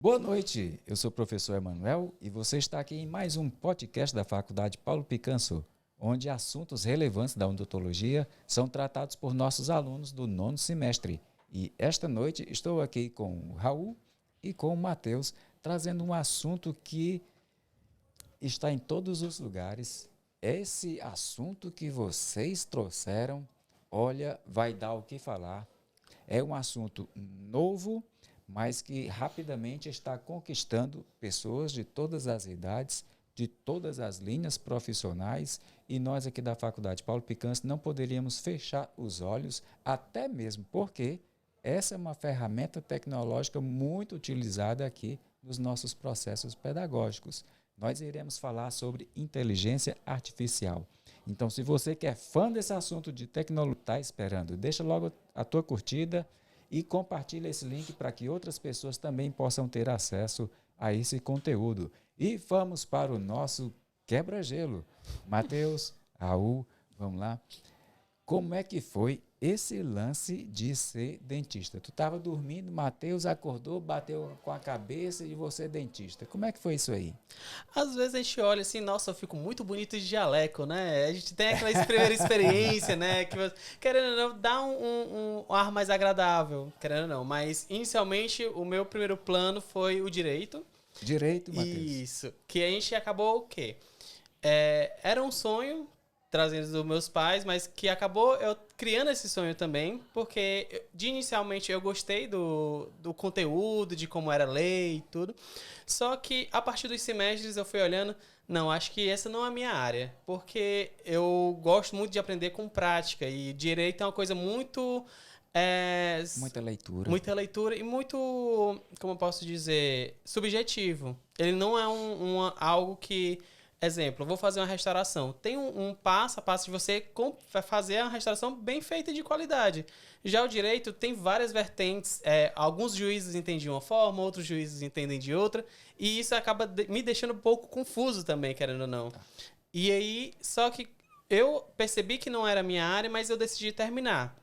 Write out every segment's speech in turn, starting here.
Boa noite, eu sou o professor Emanuel e você está aqui em mais um podcast da Faculdade Paulo Picanso, onde assuntos relevantes da odontologia são tratados por nossos alunos do nono semestre. E esta noite estou aqui com o Raul e com o Matheus, trazendo um assunto que está em todos os lugares. Esse assunto que vocês trouxeram, olha, vai dar o que falar. É um assunto novo, mas que rapidamente está conquistando pessoas de todas as idades, de todas as linhas profissionais, e nós aqui da Faculdade Paulo Picanso não poderíamos fechar os olhos, até mesmo porque essa é uma ferramenta tecnológica muito utilizada aqui nos nossos processos pedagógicos. Nós iremos falar sobre inteligência artificial. Então, se você que é fã desse assunto de tecnologia, está esperando, deixa logo a tua curtida e compartilha esse link para que outras pessoas também possam ter acesso a esse conteúdo. E vamos para o nosso quebra-gelo. Matheus, Raul, vamos lá. Como é que foi esse lance de ser dentista? Tu estava dormindo, Matheus acordou, bateu com a cabeça e você é dentista. Como é que foi isso aí? Às vezes a gente olha assim, nossa, eu fico muito bonito de jaleco, né? A gente tem aquela primeira experiência, né? Que, querendo ou não, dá um ar mais agradável, querendo ou não. Mas, inicialmente, o meu primeiro plano foi o direito. Direito, Matheus. Isso. Que a gente acabou o quê? Era um sonho trazido dos meus pais, mas que acabou eu criando esse sonho também, porque inicialmente eu gostei do conteúdo, de como era ler e tudo. Só que a partir dos semestres eu fui olhando, não, acho que essa não é a minha área, porque eu gosto muito de aprender com prática e direito é uma coisa muito Muita leitura. muita leitura e muito, como eu posso dizer, subjetivo. Ele não é algo que, exemplo, eu vou fazer uma restauração. Tem um passo a passo de você fazer a restauração bem feita e de qualidade. Já o direito tem várias vertentes. Alguns juízes entendem de uma forma, outros juízes entendem de outra. E isso acaba me deixando um pouco confuso também, querendo ou não. E aí, só que eu percebi que não era a minha área, mas eu decidi terminar.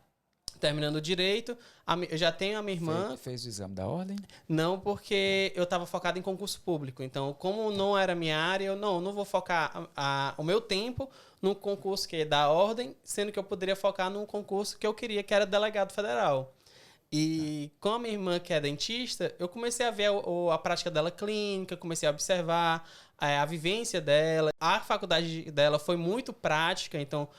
Terminando o direito, eu já tenho a minha irmã. Fez o exame da ordem? Não, porque eu estava focado em concurso público. Então, como não era minha área, eu não vou focar o meu tempo num concurso que é da ordem, sendo que eu poderia focar num concurso que eu queria, que era delegado federal. E com a minha irmã, que é dentista, eu comecei a ver a prática dela clínica, comecei a observar a vivência dela. A faculdade dela foi muito prática, então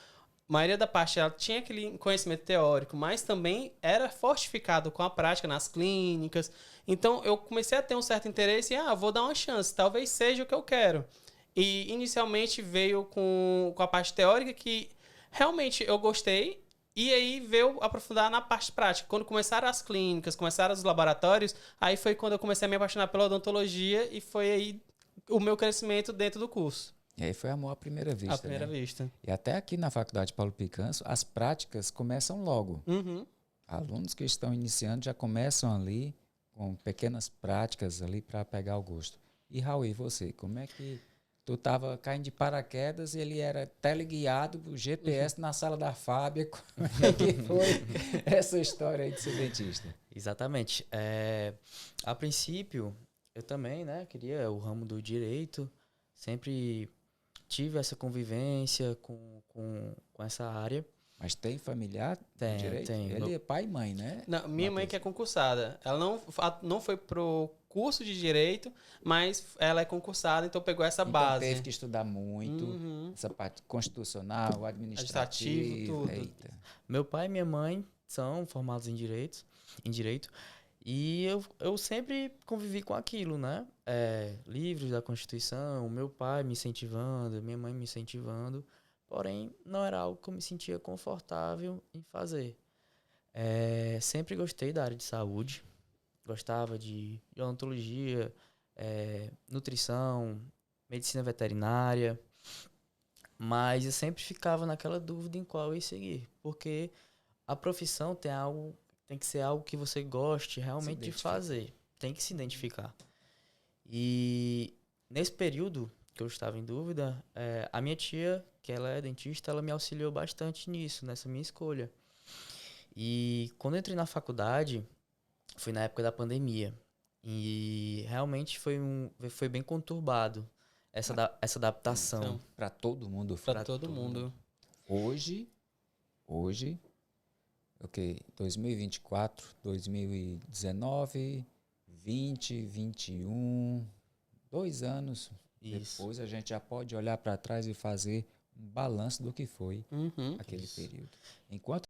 a maioria da parte ela tinha aquele conhecimento teórico, mas também era fortificado com a prática nas clínicas. Então eu comecei a ter um certo interesse e vou dar uma chance, talvez seja o que eu quero. E inicialmente veio com a parte teórica que realmente eu gostei. E aí veio aprofundar na parte prática. Quando começaram as clínicas, começaram os laboratórios, aí foi quando eu comecei a me apaixonar pela odontologia e foi aí o meu crescimento dentro do curso. E aí foi amor à primeira vista, À primeira né? vista. E até aqui na Faculdade Paulo Picanso, as práticas começam logo. Uhum. Alunos que estão iniciando já começam ali com pequenas práticas ali para pegar o gosto. E Raul, e você, como é que tu estava caindo de paraquedas e ele era teleguiado por GPS na sala da Fábia? Como é que foi essa história aí de ser dentista? Exatamente. A princípio, eu também, né, queria o ramo do direito, sempre tive essa convivência com essa área. Mas tem familiar no Tem, direito? tem. Ele é pai e mãe, né? Não, minha mãe Matheus? que é concursada. Ela não foi pro curso de direito, mas ela é concursada, então pegou essa Então base. teve que estudar muito, Uhum. essa parte constitucional, Administrativo, administrativa. tudo. Eita. Meu pai e minha mãe são formados em direito, e eu sempre convivi com aquilo, né? Livros da Constituição, meu pai me incentivando, minha mãe me incentivando, porém não era algo que eu me sentia confortável em fazer. Sempre gostei da área de saúde, gostava de odontologia, nutrição, medicina veterinária, mas eu sempre ficava naquela dúvida em qual eu ia seguir, porque a profissão tem que ser algo que você goste realmente de fazer, tem que se identificar. E nesse período que eu estava em dúvida, a minha tia, que ela é dentista, ela me auxiliou bastante nisso, nessa minha escolha. E quando eu entrei na faculdade, foi na época da pandemia. E realmente foi bem conturbado essa adaptação. Então, Para todo mundo. para todo mundo. Hoje, ok, 2024, 2019, 20, 21, 2 anos Isso. depois a gente já pode olhar para trás e fazer um balanço do que foi Uhum. aquele período. Enquanto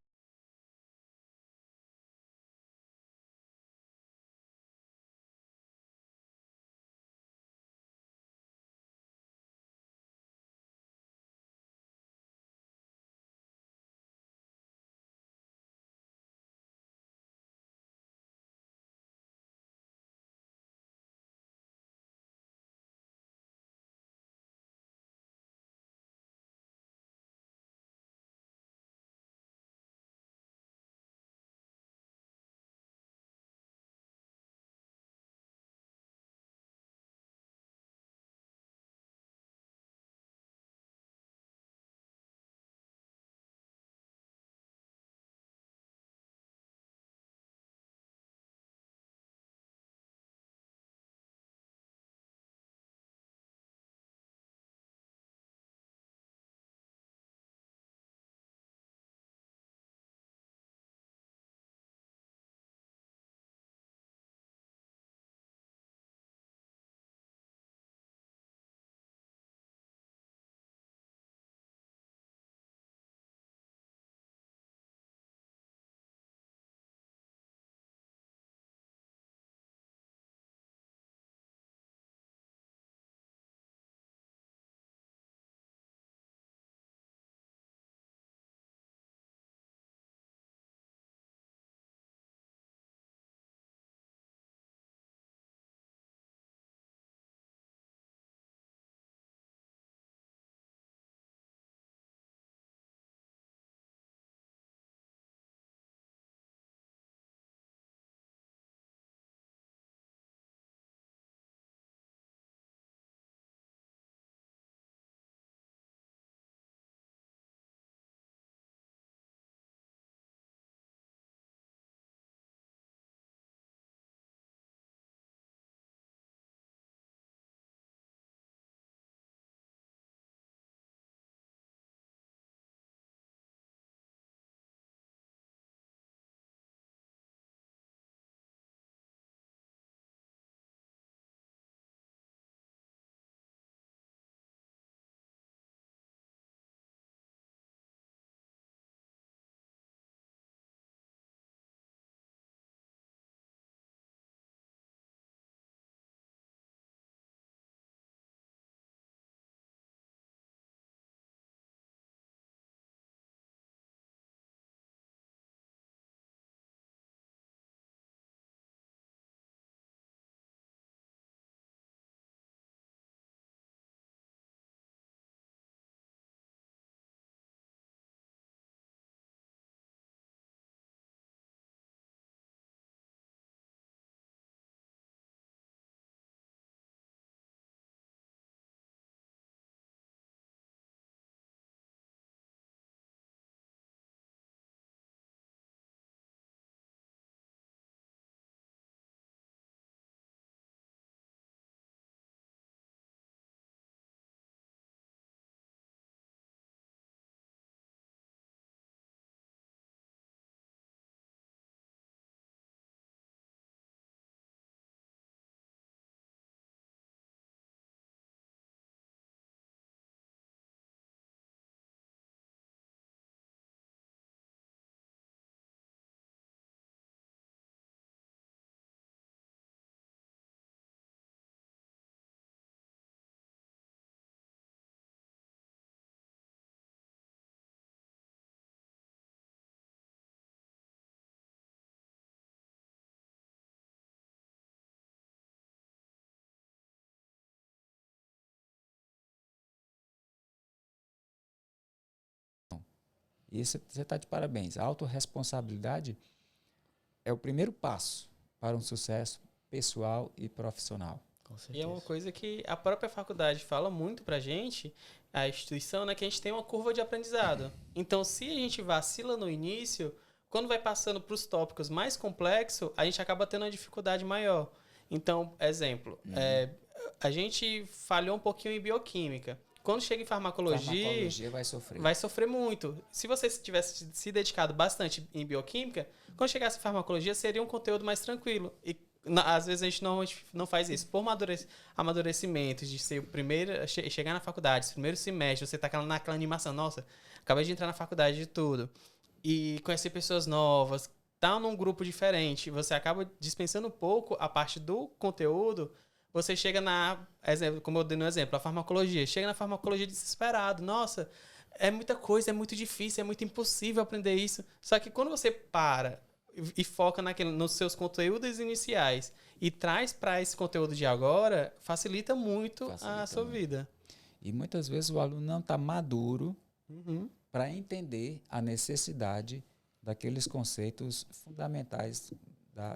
e você está de parabéns. A autorresponsabilidade é o primeiro passo para um sucesso pessoal e profissional. Com E é uma certeza. coisa que a própria faculdade fala muito pra gente, a instituição, né, que a gente tem uma curva de aprendizado. Então, se a gente vacila no início, quando vai passando para os tópicos mais complexos, a gente acaba tendo uma dificuldade maior. Então, exemplo, a gente falhou um pouquinho em bioquímica. Quando chega em farmacologia vai sofrer muito. Se você tivesse se dedicado bastante em bioquímica, quando chegasse em farmacologia seria um conteúdo mais tranquilo. E às vezes a gente não faz isso. Por amadurecimento, de ser o primeiro, chegar na faculdade, primeiro semestre, você tá naquela animação, nossa, acabei de entrar na faculdade de tudo. E conhecer pessoas novas, tá num grupo diferente, você acaba dispensando um pouco a parte do conteúdo. Você chega como eu dei no exemplo, a farmacologia. Chega na farmacologia desesperado. Nossa, é muita coisa, é muito difícil, é muito impossível aprender isso. Só que quando você para e foca nos seus conteúdos iniciais e traz para esse conteúdo de agora, facilita muito a sua vida. E muitas vezes o aluno não está maduro para entender a necessidade daqueles conceitos fundamentais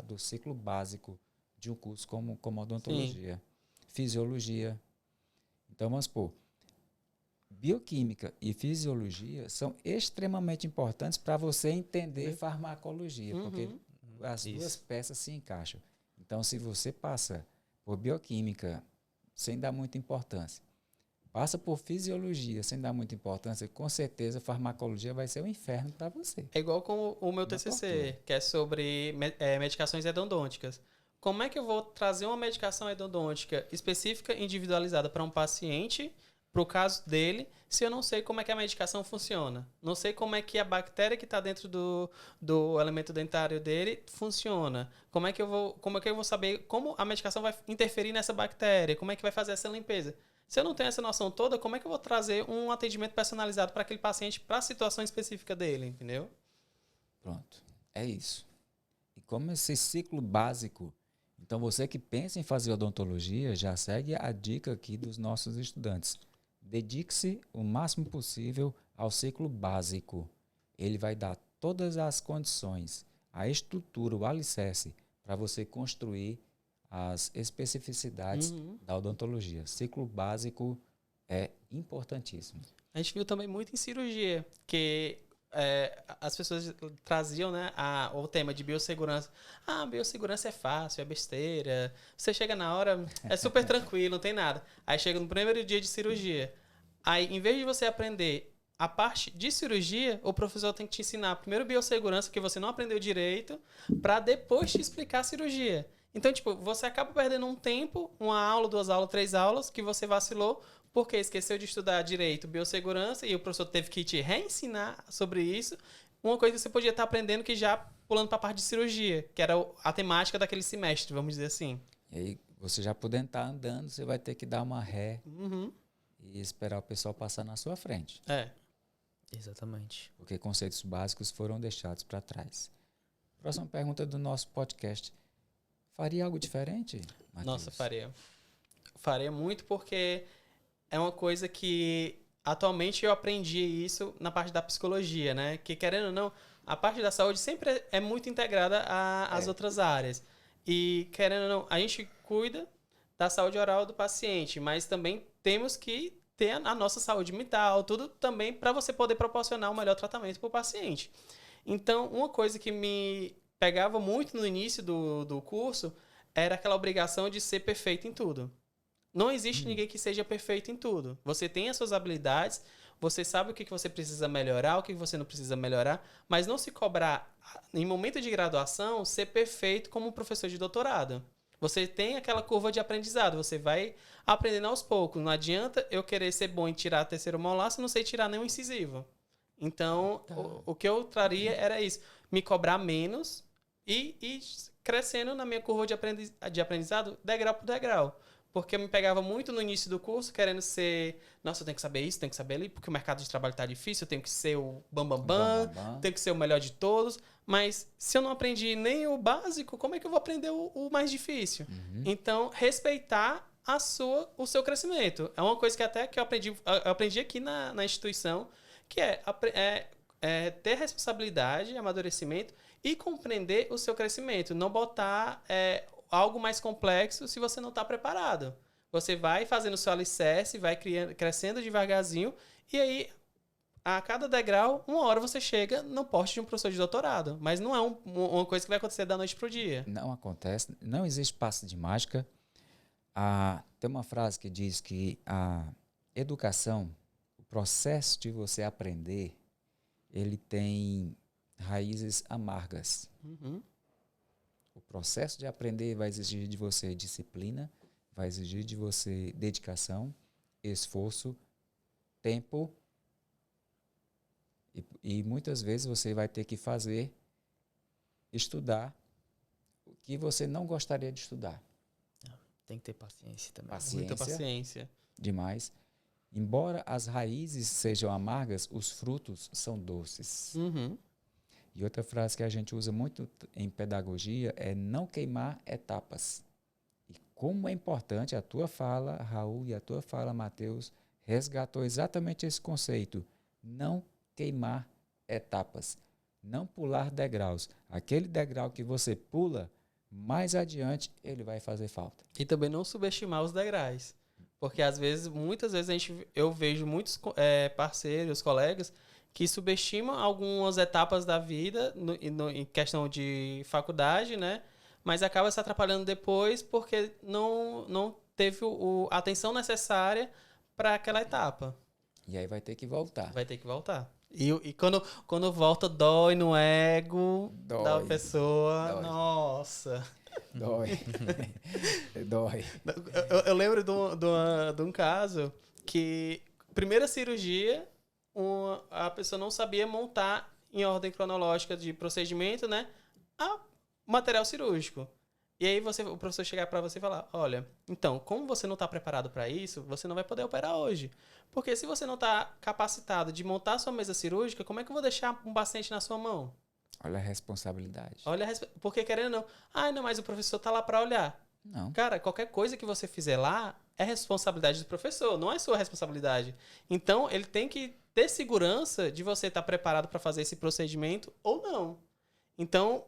do ciclo básico de um curso como odontologia, fisiologia. Então, vamos supor, bioquímica e fisiologia são extremamente importantes para você entender farmacologia, porque as duas peças se encaixam. Então, se você passa por bioquímica sem dar muita importância, passa por fisiologia sem dar muita importância, com certeza farmacologia vai ser um inferno para você. É igual com o meu TCC, que é sobre medicações endodônticas. Como é que eu vou trazer uma medicação endodôntica específica, individualizada para um paciente, para o caso dele, se eu não sei como é que a medicação funciona? Não sei como é que a bactéria que está dentro do elemento dentário dele funciona. Como é que eu vou saber como a medicação vai interferir nessa bactéria? Como é que vai fazer essa limpeza? Se eu não tenho essa noção toda, como é que eu vou trazer um atendimento personalizado para aquele paciente, para a situação específica dele, entendeu? Pronto, é isso. E como esse ciclo básico, então você que pensa em fazer odontologia, já segue a dica aqui dos nossos estudantes. Dedique-se o máximo possível ao ciclo básico. Ele vai dar todas as condições, a estrutura, o alicerce para você construir as especificidades da odontologia. Ciclo básico é importantíssimo. A gente viu também muito em cirurgia, que as pessoas traziam, né, o tema de biossegurança. Biossegurança é fácil, é besteira. Você chega na hora, é super tranquilo, não tem nada. Aí chega no primeiro dia de cirurgia. Aí, em vez de você aprender a parte de cirurgia, o professor tem que te ensinar primeiro biossegurança, que você não aprendeu direito, para depois te explicar a cirurgia. Então, tipo, você acaba perdendo um tempo, uma aula, 2 aulas, 3 aulas, que você vacilou, porque esqueceu de estudar direito biossegurança e o professor teve que te reensinar sobre isso. Uma coisa que você podia estar aprendendo que já pulando para a parte de cirurgia, que era a temática daquele semestre, vamos dizer assim. E aí, você já podendo estar andando, você vai ter que dar uma ré e esperar o pessoal passar na sua frente. Exatamente. Porque conceitos básicos foram deixados para trás. Próxima pergunta do nosso podcast. Faria algo diferente, Matheus? Nossa, faria. Faria muito, porque é uma coisa que atualmente eu aprendi isso na parte da psicologia, né? Que, querendo ou não, a parte da saúde sempre é muito integrada às outras áreas. E, querendo ou não, a gente cuida da saúde oral do paciente, mas também temos que ter a nossa saúde mental, tudo também para você poder proporcionar o melhor tratamento para o paciente. Então, uma coisa que me pegava muito no início do curso era aquela obrigação de ser perfeito em tudo. Não existe ninguém que seja perfeito em tudo. Você tem as suas habilidades, você sabe o que você precisa melhorar, o que você não precisa melhorar, mas não se cobrar, em momento de graduação, ser perfeito como um professor de doutorado. Você tem aquela curva de aprendizado, você vai aprendendo aos poucos. Não adianta eu querer ser bom em tirar a terceira molar se não sei tirar nenhum incisivo. Então, o que eu traria era isso. Me cobrar menos e crescendo na minha curva de aprendizado degrau por degrau. Porque eu me pegava muito no início do curso querendo ser... Nossa, eu tenho que saber isso, tenho que saber ali, porque o mercado de trabalho está difícil, eu tenho que ser o bambambam, tenho que ser o melhor de todos. Mas se eu não aprendi nem o básico, como é que eu vou aprender o mais difícil? Então, respeitar o seu crescimento. É uma coisa que até que eu aprendi aqui na instituição, que é ter responsabilidade, amadurecimento e compreender o seu crescimento. Não botar algo mais complexo se você não está preparado. Você vai fazendo o seu alicerce, vai crescendo devagarzinho e aí a cada degrau, uma hora você chega no poste de um professor de doutorado. Mas não é uma coisa que vai acontecer da noite pro dia. Não acontece, não existe passe de mágica. Tem uma frase que diz que a educação, o processo de você aprender, ele tem raízes amargas. Uhum. O processo de aprender vai exigir de você disciplina, vai exigir de você dedicação, esforço, tempo, e muitas vezes você vai ter que estudar o que você não gostaria de estudar. Tem que ter paciência também. Muita paciência. Demais. Embora as raízes sejam amargas, os frutos são doces. Uhum. E outra frase que a gente usa muito em pedagogia é não queimar etapas. E como é importante a tua fala, Raul, e a tua fala, Matheus, resgatou exatamente esse conceito. Não queimar etapas. Não pular degraus. Aquele degrau que você pula, mais adiante ele vai fazer falta. E também não subestimar os degraus. Porque muitas vezes eu vejo muitos parceiros, colegas, que subestimam algumas etapas da vida em questão de faculdade, né? Mas acaba se atrapalhando depois porque não teve a atenção necessária para aquela etapa. E aí vai ter que voltar. Vai ter que voltar. E quando volta, dói no ego da pessoa. Dói. Nossa. Dói. Dói. Eu lembro de um caso que, primeira cirurgia, a pessoa não sabia montar em ordem cronológica de procedimento, né? O material cirúrgico. E aí o professor chegar para você e falar, olha, então, como você não está preparado para isso, você não vai poder operar hoje. Porque se você não está capacitado de montar a sua mesa cirúrgica, como é que eu vou deixar um paciente na sua mão? Olha a responsabilidade. Porque querendo ou não, não, mas o professor está lá para olhar. Não. Cara, qualquer coisa que você fizer lá é responsabilidade do professor, não é sua responsabilidade. Então, ele tem que ter segurança de você estar preparado para fazer esse procedimento ou não. Então,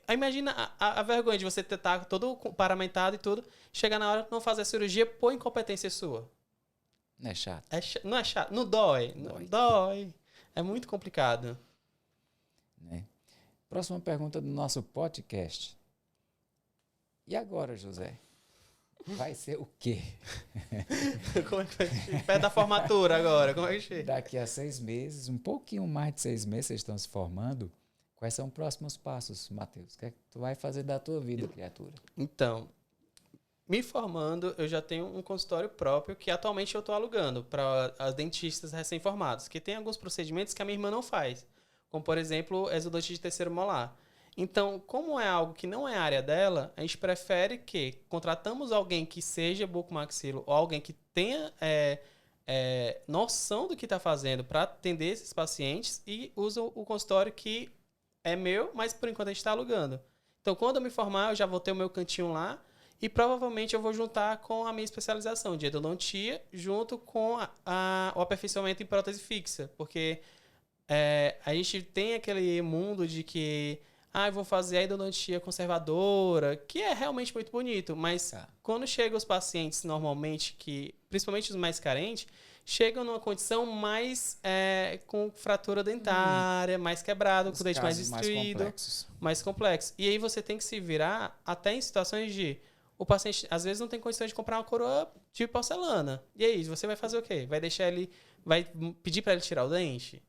imagina a vergonha de você estar todo paramentado e tudo, chegar na hora de não fazer a cirurgia por incompetência sua. Não é chato. Não é chato? Não dói. Não dói. É muito complicado. Né? Próxima pergunta do nosso podcast. E agora, José? Vai ser o quê? Como é que vai ser? Perto da formatura agora, como é que chega? Daqui a 6 meses, um pouquinho mais de 6 meses, vocês estão se formando. Quais são os próximos passos, Matheus? O que é que tu vai fazer da tua vida, criatura? Então, me formando, eu já tenho um consultório próprio que atualmente eu estou alugando para as dentistas recém-formados, que tem alguns procedimentos que a minha irmã não faz, como, por exemplo, exodontia de terceiro molar. Então, como é algo que não é área dela, a gente prefere que contratamos alguém que seja bucomaxilo ou alguém que tenha noção do que está fazendo para atender esses pacientes e usa o consultório que é meu, mas por enquanto a gente está alugando. Então, quando eu me formar, eu já vou ter o meu cantinho lá e provavelmente eu vou juntar com a minha especialização de endodontia junto com o aperfeiçoamento em prótese fixa, porque a gente tem aquele mundo de que eu vou fazer a endodontia conservadora, que é realmente muito bonito, mas quando chegam os pacientes normalmente, principalmente os mais carentes, chegam numa condição mais com fratura dentária, mais quebrado, com o dente mais destruído, mais complexo. E aí você tem que se virar até em situações de o paciente às vezes não tem condições de comprar uma coroa de porcelana. E aí, você vai fazer o quê? Vai pedir para ele tirar o dente?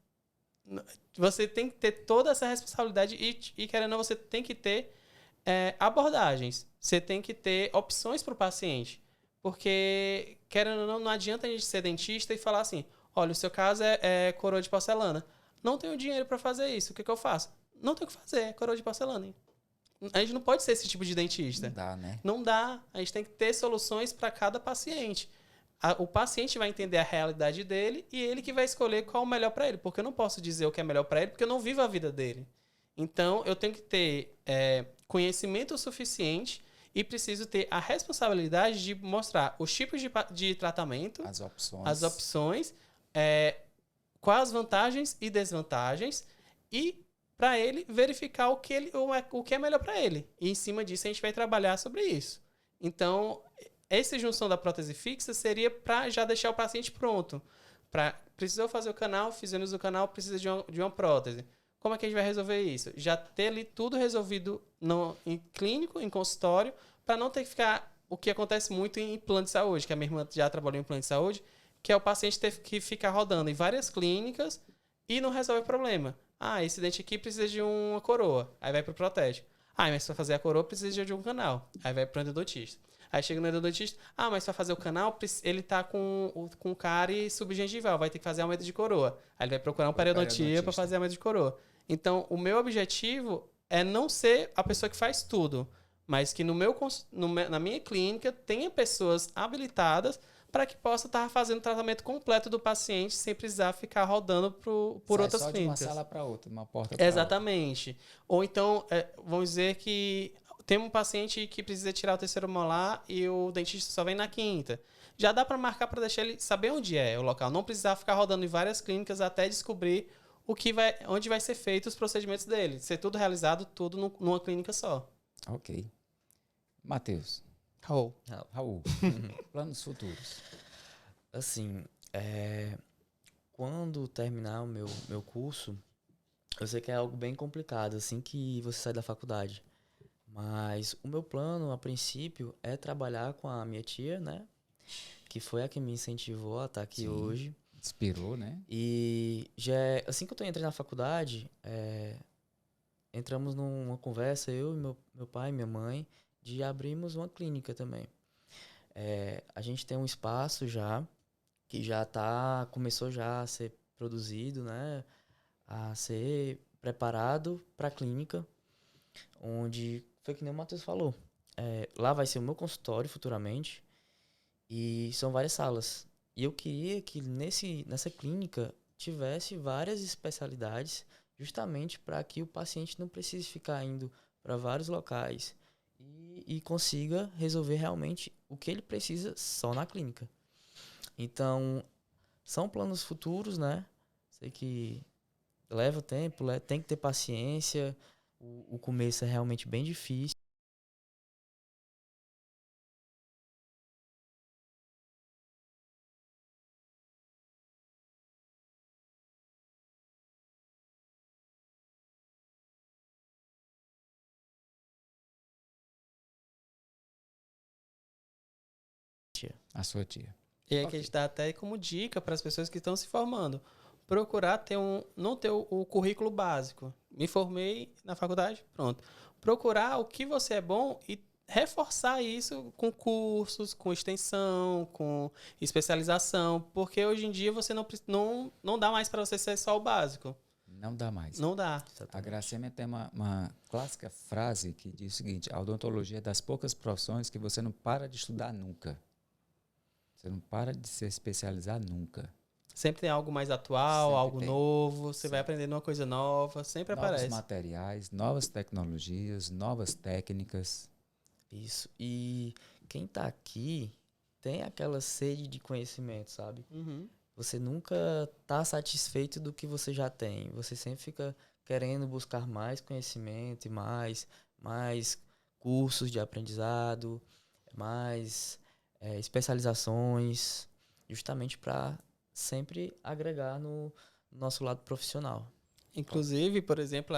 Você tem que ter toda essa responsabilidade e querendo ou não, você tem que ter abordagens. Você tem que ter opções para o paciente. Porque, querendo ou não adianta a gente ser dentista e falar assim, olha, o seu caso é coroa de porcelana. Não tenho dinheiro para fazer isso. O que eu faço? Não tenho o que fazer, é coroa de porcelana. Hein? A gente não pode ser esse tipo de dentista. Não dá, né? Não dá. A gente tem que ter soluções para cada paciente. O paciente vai entender a realidade dele e ele que vai escolher qual é o melhor para ele. Porque eu não posso dizer o que é melhor para ele porque eu não vivo a vida dele. Então, eu tenho que ter conhecimento suficiente e preciso ter a responsabilidade de mostrar os tipos de tratamento, as opções, quais as vantagens e desvantagens e para ele verificar o que é melhor para ele. E em cima disso a gente vai trabalhar sobre isso. Então, essa junção da prótese fixa seria para já deixar o paciente pronto. precisou fazer o canal, fizemos o canal, precisa de uma prótese. Como é que a gente vai resolver isso? Já ter ali tudo resolvido em clínico, em consultório, para não ter que ficar o que acontece muito em plano de saúde, que a minha irmã já trabalhou em plano de saúde, que é o paciente ter que ficar rodando em várias clínicas e não resolve o problema. Ah, esse dente aqui precisa de uma coroa. Aí vai pro protético. Ah, mas para fazer a coroa precisa de um canal. Aí vai pro endodontista. Aí chega no endodontista. Ah, mas para fazer o canal, ele tá com cárie subgengival. Vai ter que fazer aumento de coroa. Aí ele vai procurar um periodontia para fazer aumento de coroa. Então, o meu objetivo é não ser a pessoa que faz tudo, mas que na minha clínica tenha pessoas habilitadas para que possa estar fazendo o tratamento completo do paciente sem precisar ficar rodando por outras clínicas. De uma sala para outra, de uma porta para outra. Exatamente. Ou então, vamos dizer que tem um paciente que precisa tirar o terceiro molar e o dentista só vem na quinta. Já dá para marcar para deixar ele saber onde é o local. Não precisar ficar rodando em várias clínicas até descobrir onde vai ser feito os procedimentos dele. Ser tudo realizado, tudo numa clínica só. Ok. Matheus. Raul. Planos futuros. Assim, quando terminar o meu curso, eu sei que é algo bem complicado, assim que você sai da faculdade. Mas o meu plano, a princípio, é trabalhar com a minha tia, né? Que foi a que me incentivou a estar aqui hoje. Inspirou, né? E assim que eu entrei na faculdade, entramos numa conversa, eu e meu pai e minha mãe, de abrirmos uma clínica também. A gente tem um espaço já, que começou já a ser produzido, né? A ser preparado para a clínica, onde foi que nem o Matheus falou. Lá vai ser o meu consultório futuramente, e são várias salas. E eu queria que nessa clínica tivesse várias especialidades, justamente para que o paciente não precise ficar indo para vários locais e consiga resolver realmente o que ele precisa só na clínica. Então, são planos futuros, né? Sei que leva tempo, tem que ter paciência, o começo é realmente bem difícil. A sua tia. E aí que a gente dá até como dica para as pessoas que estão se formando. Procurar não ter o currículo básico. Me formei na faculdade, pronto. Procurar o que você é bom e reforçar isso com cursos, com extensão, com especialização. Porque hoje em dia você não dá mais para você ser só o básico. Não dá mais. Não dá. Exatamente. A Gracema tem uma clássica frase que diz o seguinte: a odontologia é das poucas profissões que você não para de estudar nunca. Você não para de se especializar nunca. Sempre tem algo mais atual, algo novo. Você vai aprendendo uma coisa nova, sempre aparece. Novos materiais, novas tecnologias, novas técnicas. Isso. E quem tá aqui tem aquela sede de conhecimento, sabe? Uhum. Você nunca tá satisfeito do que você já tem. Você sempre fica querendo buscar mais conhecimento e mais cursos de aprendizado, mais especializações, justamente para sempre agregar no nosso lado profissional. Inclusive, por exemplo,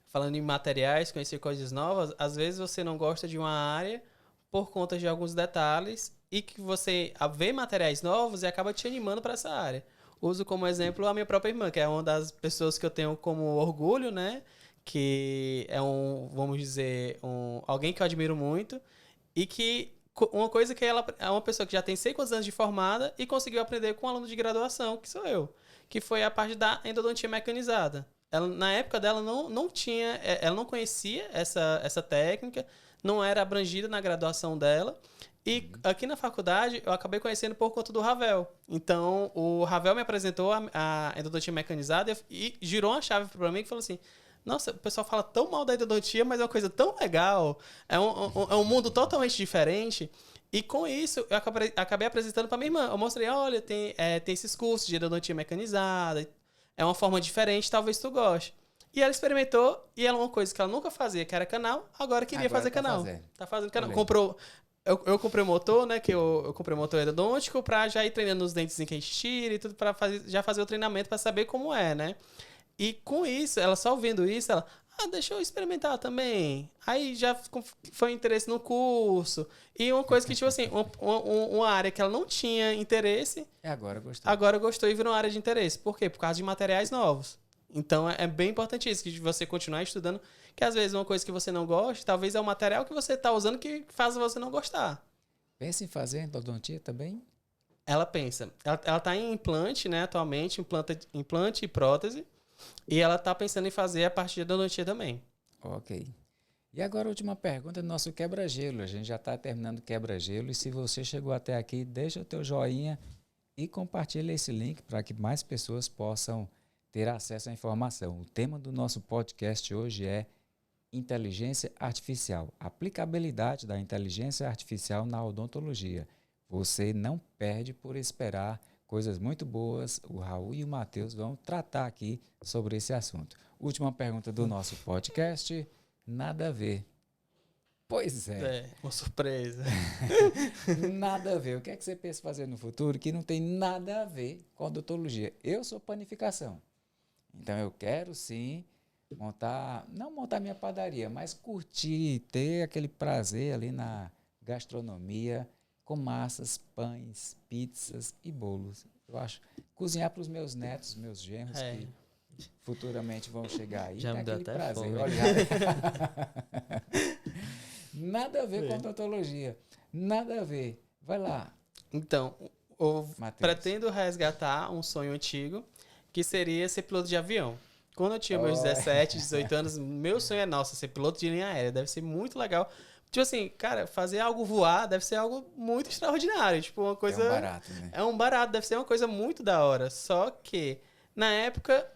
falando em materiais, conhecer coisas novas, às vezes você não gosta de uma área por conta de alguns detalhes e que você vê materiais novos e acaba te animando para essa área. Uso como exemplo a minha própria irmã, que é uma das pessoas que eu tenho como orgulho, né? Que é vamos dizer, alguém que eu admiro muito e que uma coisa que ela é uma pessoa que já tem 6 anos de formada e conseguiu aprender com um aluno de graduação, que sou eu, que foi a parte da endodontia mecanizada. Ela, na época dela, não tinha, ela não conhecia essa técnica, não era abrangida na graduação dela. E aqui na faculdade eu acabei conhecendo por conta do Ravel. Então, o Ravel me apresentou a endodontia mecanizada e girou uma chave para mim que falou assim: nossa, o pessoal fala tão mal da endodontia, mas é uma coisa tão legal. É um mundo totalmente diferente. E com isso, eu acabei apresentando para minha irmã. Eu mostrei, olha, tem esses cursos de endodontia mecanizada. É uma forma diferente, talvez tu goste. E ela experimentou, e era uma coisa que ela nunca fazia, que era canal. Agora queria fazer canal. Tá fazendo canal. Comprou eu comprei o motor, né? Que eu comprei o motor endodôntico pra já ir treinando os dentes que a gente tira e tudo, pra já fazer o treinamento pra saber como é, né? E com isso, ela só vendo isso, ela... deixa eu experimentar também. Aí já foi interesse no curso. E uma coisa que, tipo assim, uma área que ela não tinha interesse... Agora gostou. Agora gostou e virou uma área de interesse. Por quê? Por causa de materiais novos. Então, é bem importante isso, que você continuar estudando, que às vezes uma coisa que você não gosta, talvez é o material que você está usando que faz você não gostar. Pensa em fazer endodontia também? Ela pensa. Ela está em implante, né, atualmente, implante e prótese, e ela está pensando em fazer a parte de endodontia também. Ok. E agora a última pergunta do nosso quebra-gelo. A gente já está terminando o quebra-gelo, e se você chegou até aqui, deixa o teu joinha e compartilha esse link para que mais pessoas possam ter acesso à informação. O tema do nosso podcast hoje é inteligência artificial, aplicabilidade da inteligência artificial na odontologia. Você não perde por esperar coisas muito boas. O Raul e o Matheus vão tratar aqui sobre esse assunto. Última pergunta do nosso podcast, nada a ver. Pois é. Uma surpresa. Nada a ver. O que é que você pensa fazer no futuro que não tem nada a ver com odontologia? Eu sou panificação. Então eu quero sim não montar minha padaria, mas curtir, ter aquele prazer ali na gastronomia com massas, pães, pizzas e bolos. Eu acho cozinhar para os meus netos, meus genros que futuramente vão chegar aí. Já me deu aquele até prazer. fome. Olha. Nada a ver com odontologia. Nada a ver. Vai lá. Então, eu Matheus. pretendo resgatar um sonho antigo, que seria ser piloto de avião. Quando eu tinha meus 17, 18 anos, meu sonho é, nossa, ser piloto de linha aérea. Deve ser muito legal. Tipo assim, cara, fazer algo voar deve ser algo muito extraordinário. Tipo, uma coisa... É um barato, né? É um barato, deve ser uma coisa muito da hora. Só que, na época,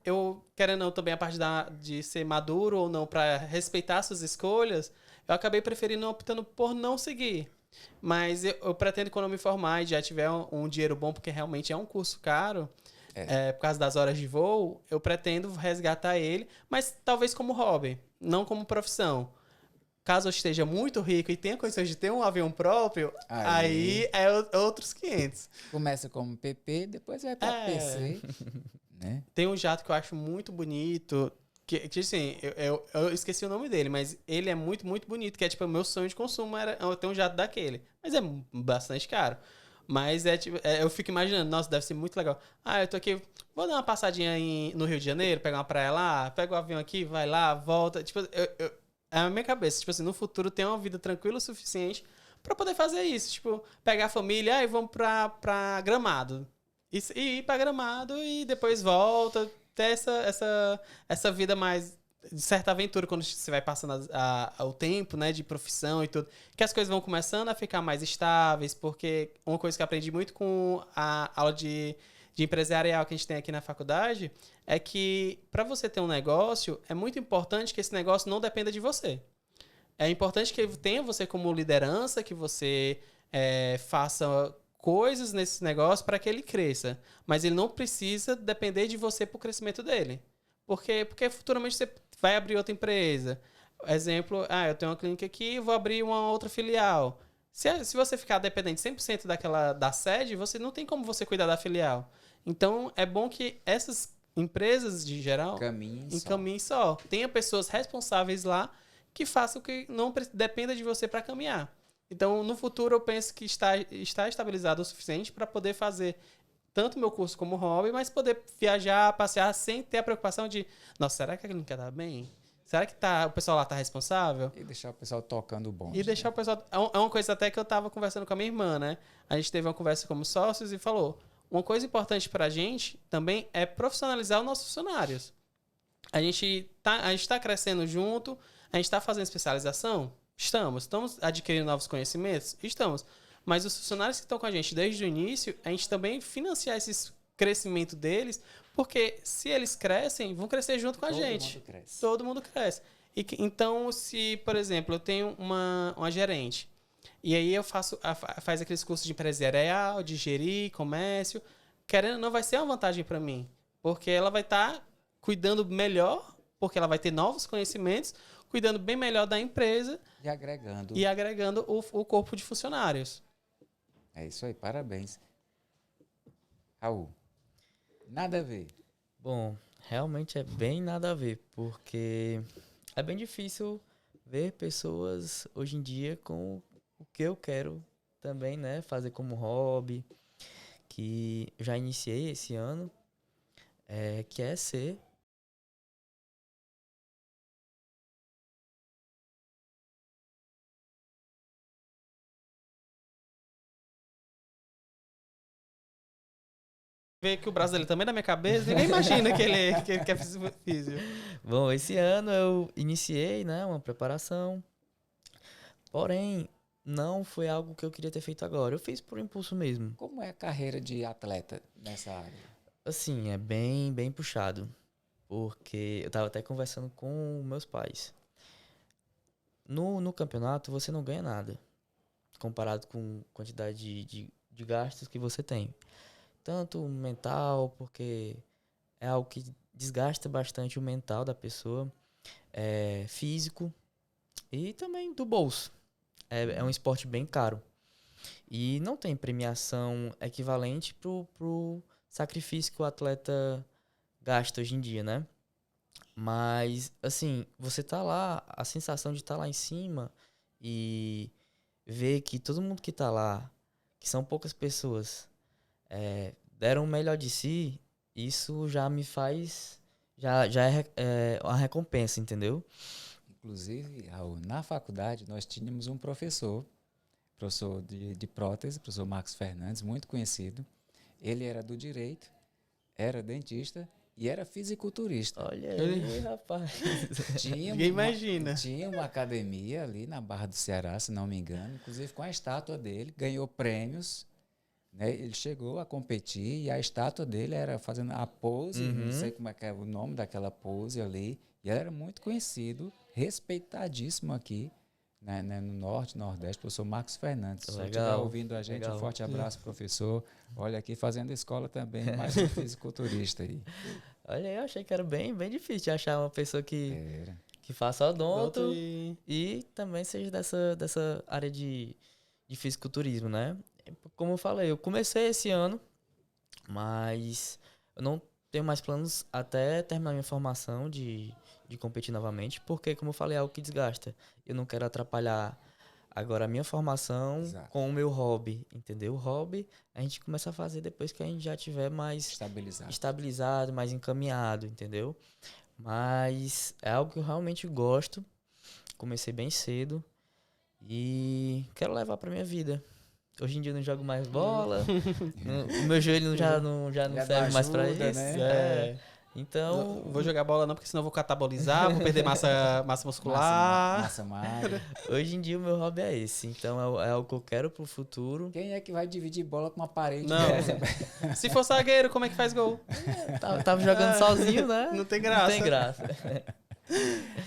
eu, querendo ou não, também a parte de ser maduro ou não, pra respeitar suas escolhas, eu acabei preferindo, optando por não seguir. Mas eu pretendo, quando eu me formar e já tiver um dinheiro bom, porque realmente é um curso caro, por causa das horas de voo, eu pretendo resgatar ele, mas talvez como hobby, não como profissão. Caso eu esteja muito rico e tenha condições de ter um avião próprio, aí é outros 500. Começa como PP, depois vai para PC. Né? Tem um jato que eu acho muito bonito, que assim, eu esqueci o nome dele, mas ele é muito, muito bonito, que é tipo, o meu sonho de consumo era eu ter um jato daquele. Mas é bastante caro. Mas eu fico imaginando, nossa, deve ser muito legal. Eu tô aqui, vou dar uma passadinha no Rio de Janeiro, pegar uma praia lá, pega o avião aqui, vai lá, volta. Tipo, é a minha cabeça, tipo assim, no futuro ter uma vida tranquila o suficiente pra poder fazer isso. Tipo, pegar a família, e vamos pra Gramado. E ir pra Gramado e depois volta, ter essa vida mais de certa aventura quando você vai passando o tempo, né, de profissão e tudo, que as coisas vão começando a ficar mais estáveis, porque uma coisa que eu aprendi muito com a aula de empresarial que a gente tem aqui na faculdade é que para você ter um negócio, é muito importante que esse negócio não dependa de você. É importante que tenha você como liderança, que você faça coisas nesse negócio para que ele cresça, mas ele não precisa depender de você para o crescimento dele. Porque futuramente você vai abrir outra empresa. Exemplo, eu tenho uma clínica aqui, vou abrir uma outra filial. Se você ficar dependente 100% da sede, você não tem como você cuidar da filial. Então, é bom que essas empresas, de geral, caminhem só. Tenha pessoas responsáveis lá que façam que não dependa de você para caminhar. Então, no futuro, eu penso que está estabilizado o suficiente para poder fazer tanto meu curso como hobby, mas poder viajar, passear sem ter a preocupação de, nossa, será que a clínica tá bem? Será que o pessoal lá tá responsável? E deixar o pessoal tocando bom. E deixar o pessoal... É uma coisa até que eu tava conversando com a minha irmã, né? A gente teve uma conversa como sócios e falou, uma coisa importante pra gente também é profissionalizar os nossos funcionários. A gente tá crescendo junto, a gente tá fazendo especialização? Estamos adquirindo novos conhecimentos? Estamos. Mas os funcionários que estão com a gente desde o início, a gente também financiar esse crescimento deles, porque se eles crescem, vão crescer junto com a gente. Todo mundo cresce. Então, se, por exemplo, eu tenho uma gerente, e aí eu faz aqueles cursos de empresarial, de gerir, comércio, querendo ou não, vai ser uma vantagem para mim, porque ela vai estar cuidando melhor, porque ela vai ter novos conhecimentos, cuidando bem melhor da empresa E agregando. e agregando o corpo de funcionários. É isso aí, parabéns. Raul, nada a ver. Bom, realmente é bem nada a ver, porque é bem difícil ver pessoas hoje em dia com o que eu quero também, né? Fazer como hobby, que eu já iniciei esse ano, que é ser. Ver que o braço dele também na minha cabeça, ninguém imagina que ele quer físio. Bom, esse ano eu iniciei, né, uma preparação, porém não foi algo que eu queria ter feito agora. Eu fiz por impulso mesmo. Como é a carreira de atleta nessa área? Assim, é bem puxado, porque eu tava até conversando com meus pais. No campeonato você não ganha nada, comparado com a quantidade de gastos que você tem. Tanto mental, porque é algo que desgasta bastante o mental da pessoa, físico e também do bolso. É um esporte bem caro. E não tem premiação equivalente pro sacrifício que o atleta gasta hoje em dia, né? Mas, assim, você tá lá, a sensação de estar lá em cima e ver que todo mundo que tá lá, que são poucas pessoas, deram o melhor de si, isso já me faz. Já é uma recompensa, entendeu? Inclusive, Raul, na faculdade nós tínhamos um professor de prótese, professor Marcos Fernandes, muito conhecido. Ele era do direito, era dentista e era fisiculturista. Olha aí, rapaz. Ninguém imagina. Tinha uma academia ali na Barra do Ceará, se não me engano, inclusive com a estátua dele, ganhou prêmios, né? Ele chegou a competir e a estátua dele era fazendo a pose, não sei como é que é o nome daquela pose ali, e ele era muito conhecido, respeitadíssimo aqui, né, no Norte, Nordeste, professor Marcos Fernandes. Se você estiver ouvindo a gente, legal. um forte abraço, professor. Olha aqui, fazendo escola também, mais um fisiculturista aí. Olha aí, eu achei que era bem difícil de achar uma pessoa Era. que faça odonto E e também seja dessa área de fisiculturismo, né? Como eu falei, eu comecei esse ano, mas eu não tenho mais planos até terminar minha formação de competir novamente, porque, como eu falei, é algo que desgasta. Eu não quero atrapalhar agora a minha formação Exato. com o meu hobby, entendeu? O hobby a gente começa a fazer depois que a gente já tiver mais estabilizado, mais encaminhado, entendeu? Mas é algo que eu realmente gosto. Comecei bem cedo e quero levar pra minha vida. Hoje em dia eu não jogo mais bola, o meu joelho já não serve mais pra ajuda, isso. né? Então, não vou jogar bola não, porque senão eu vou catabolizar, vou perder massa muscular. Massa magra. hoje em dia o meu hobby é esse. Então é algo que eu quero pro futuro. Quem é que vai dividir bola com uma parede Não. dessa? Se for zagueiro, como é que faz gol? Tava jogando sozinho, né? Não tem graça. Não tem graça.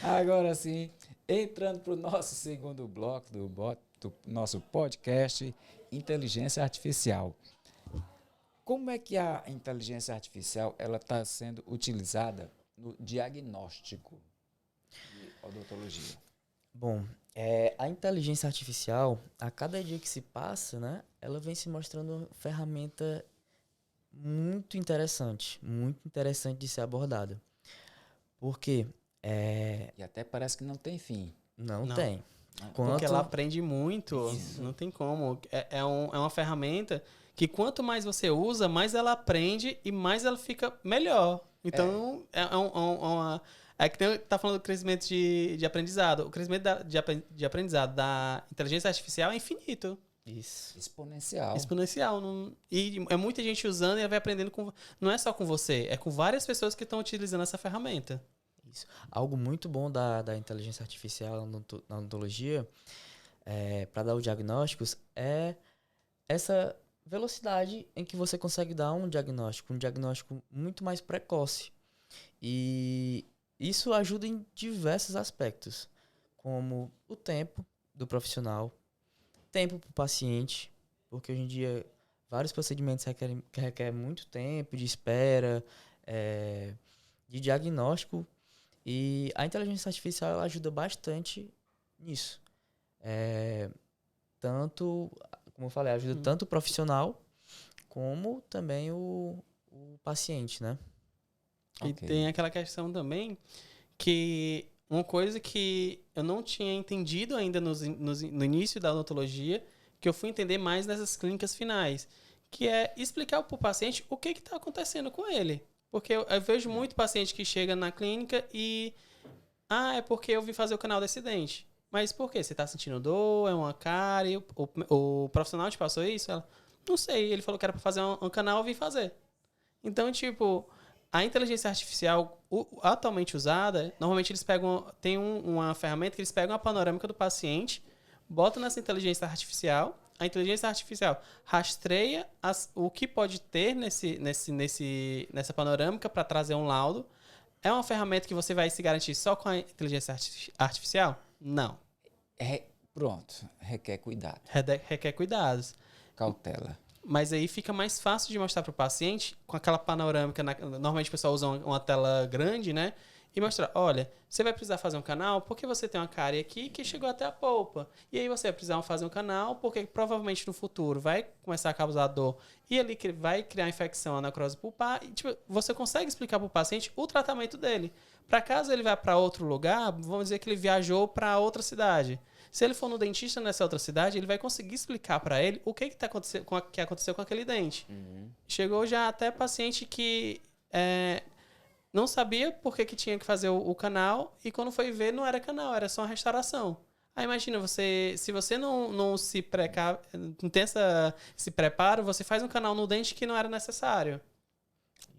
Agora sim, entrando para o nosso segundo bloco do nosso podcast, Inteligência Artificial. Como é que a inteligência artificial ela está sendo utilizada no diagnóstico de odontologia? Bom, a inteligência artificial, a cada dia que se passa, né, ela vem se mostrando uma ferramenta muito interessante de ser abordada. Porque E até parece que não tem fim. não Não. tem. Porque ela aprende muito, não tem como. É uma ferramenta que quanto mais você usa, mais ela aprende e mais ela fica melhor. Então, é que tá falando do crescimento de aprendizado. O crescimento de aprendizado da inteligência artificial é infinito. Isso. Exponencial. E é muita gente usando e ela vai aprendendo com... Não é só com você, é com várias pessoas que estão utilizando essa ferramenta. Isso. Algo muito bom da inteligência artificial na odontologia, para dar os diagnósticos, é essa velocidade em que você consegue dar um diagnóstico muito mais precoce. E isso ajuda em diversos aspectos, como o tempo do profissional, tempo para o paciente, porque hoje em dia vários procedimentos requerem muito tempo de espera, de diagnóstico. E a inteligência artificial ela ajuda bastante nisso. Tanto, como eu falei, ajuda tanto o profissional como também o paciente, né? E tem aquela questão também que uma coisa que eu não tinha entendido ainda no início da odontologia, que eu fui entender mais nessas clínicas finais, que é explicar para o paciente o que está acontecendo com ele. Porque eu vejo muito paciente que chega na clínica e... é porque eu vim fazer o canal desse dente. Mas por quê? Você está sentindo dor? É uma cárie? O profissional te passou isso? Ela, não sei. Ele falou que era para fazer um canal, eu vim fazer. Então, tipo, a inteligência artificial atualmente usada, normalmente eles pegam, tem uma ferramenta que eles pegam a panorâmica do paciente, botam nessa inteligência artificial, a inteligência artificial rastreia o que pode ter nessa panorâmica para trazer um laudo. É uma ferramenta que você vai se garantir só com a inteligência artificial? Não. Pronto, requer cuidado. Requer cuidados. Cautela. Mas aí fica mais fácil de mostrar para o paciente com aquela panorâmica. Normalmente o pessoal usa uma tela grande, né? E mostrar, olha, você vai precisar fazer um canal porque você tem uma cárie aqui que chegou até a polpa. E aí você vai precisar fazer um canal porque provavelmente no futuro vai começar a causar dor. E ali vai criar infecção, a necrose pulpar. E, tipo, você consegue explicar para o paciente o tratamento dele. Para caso ele vá para outro lugar, vamos dizer que ele viajou para outra cidade. Se ele for no dentista nessa outra cidade, ele vai conseguir explicar para ele o que aconteceu com aquele dente. Chegou já até paciente que não sabia por que tinha que fazer o canal e quando foi ver não era canal, era só uma restauração. Aí imagina, se você não tem esse preparo, você faz um canal no dente que não era necessário.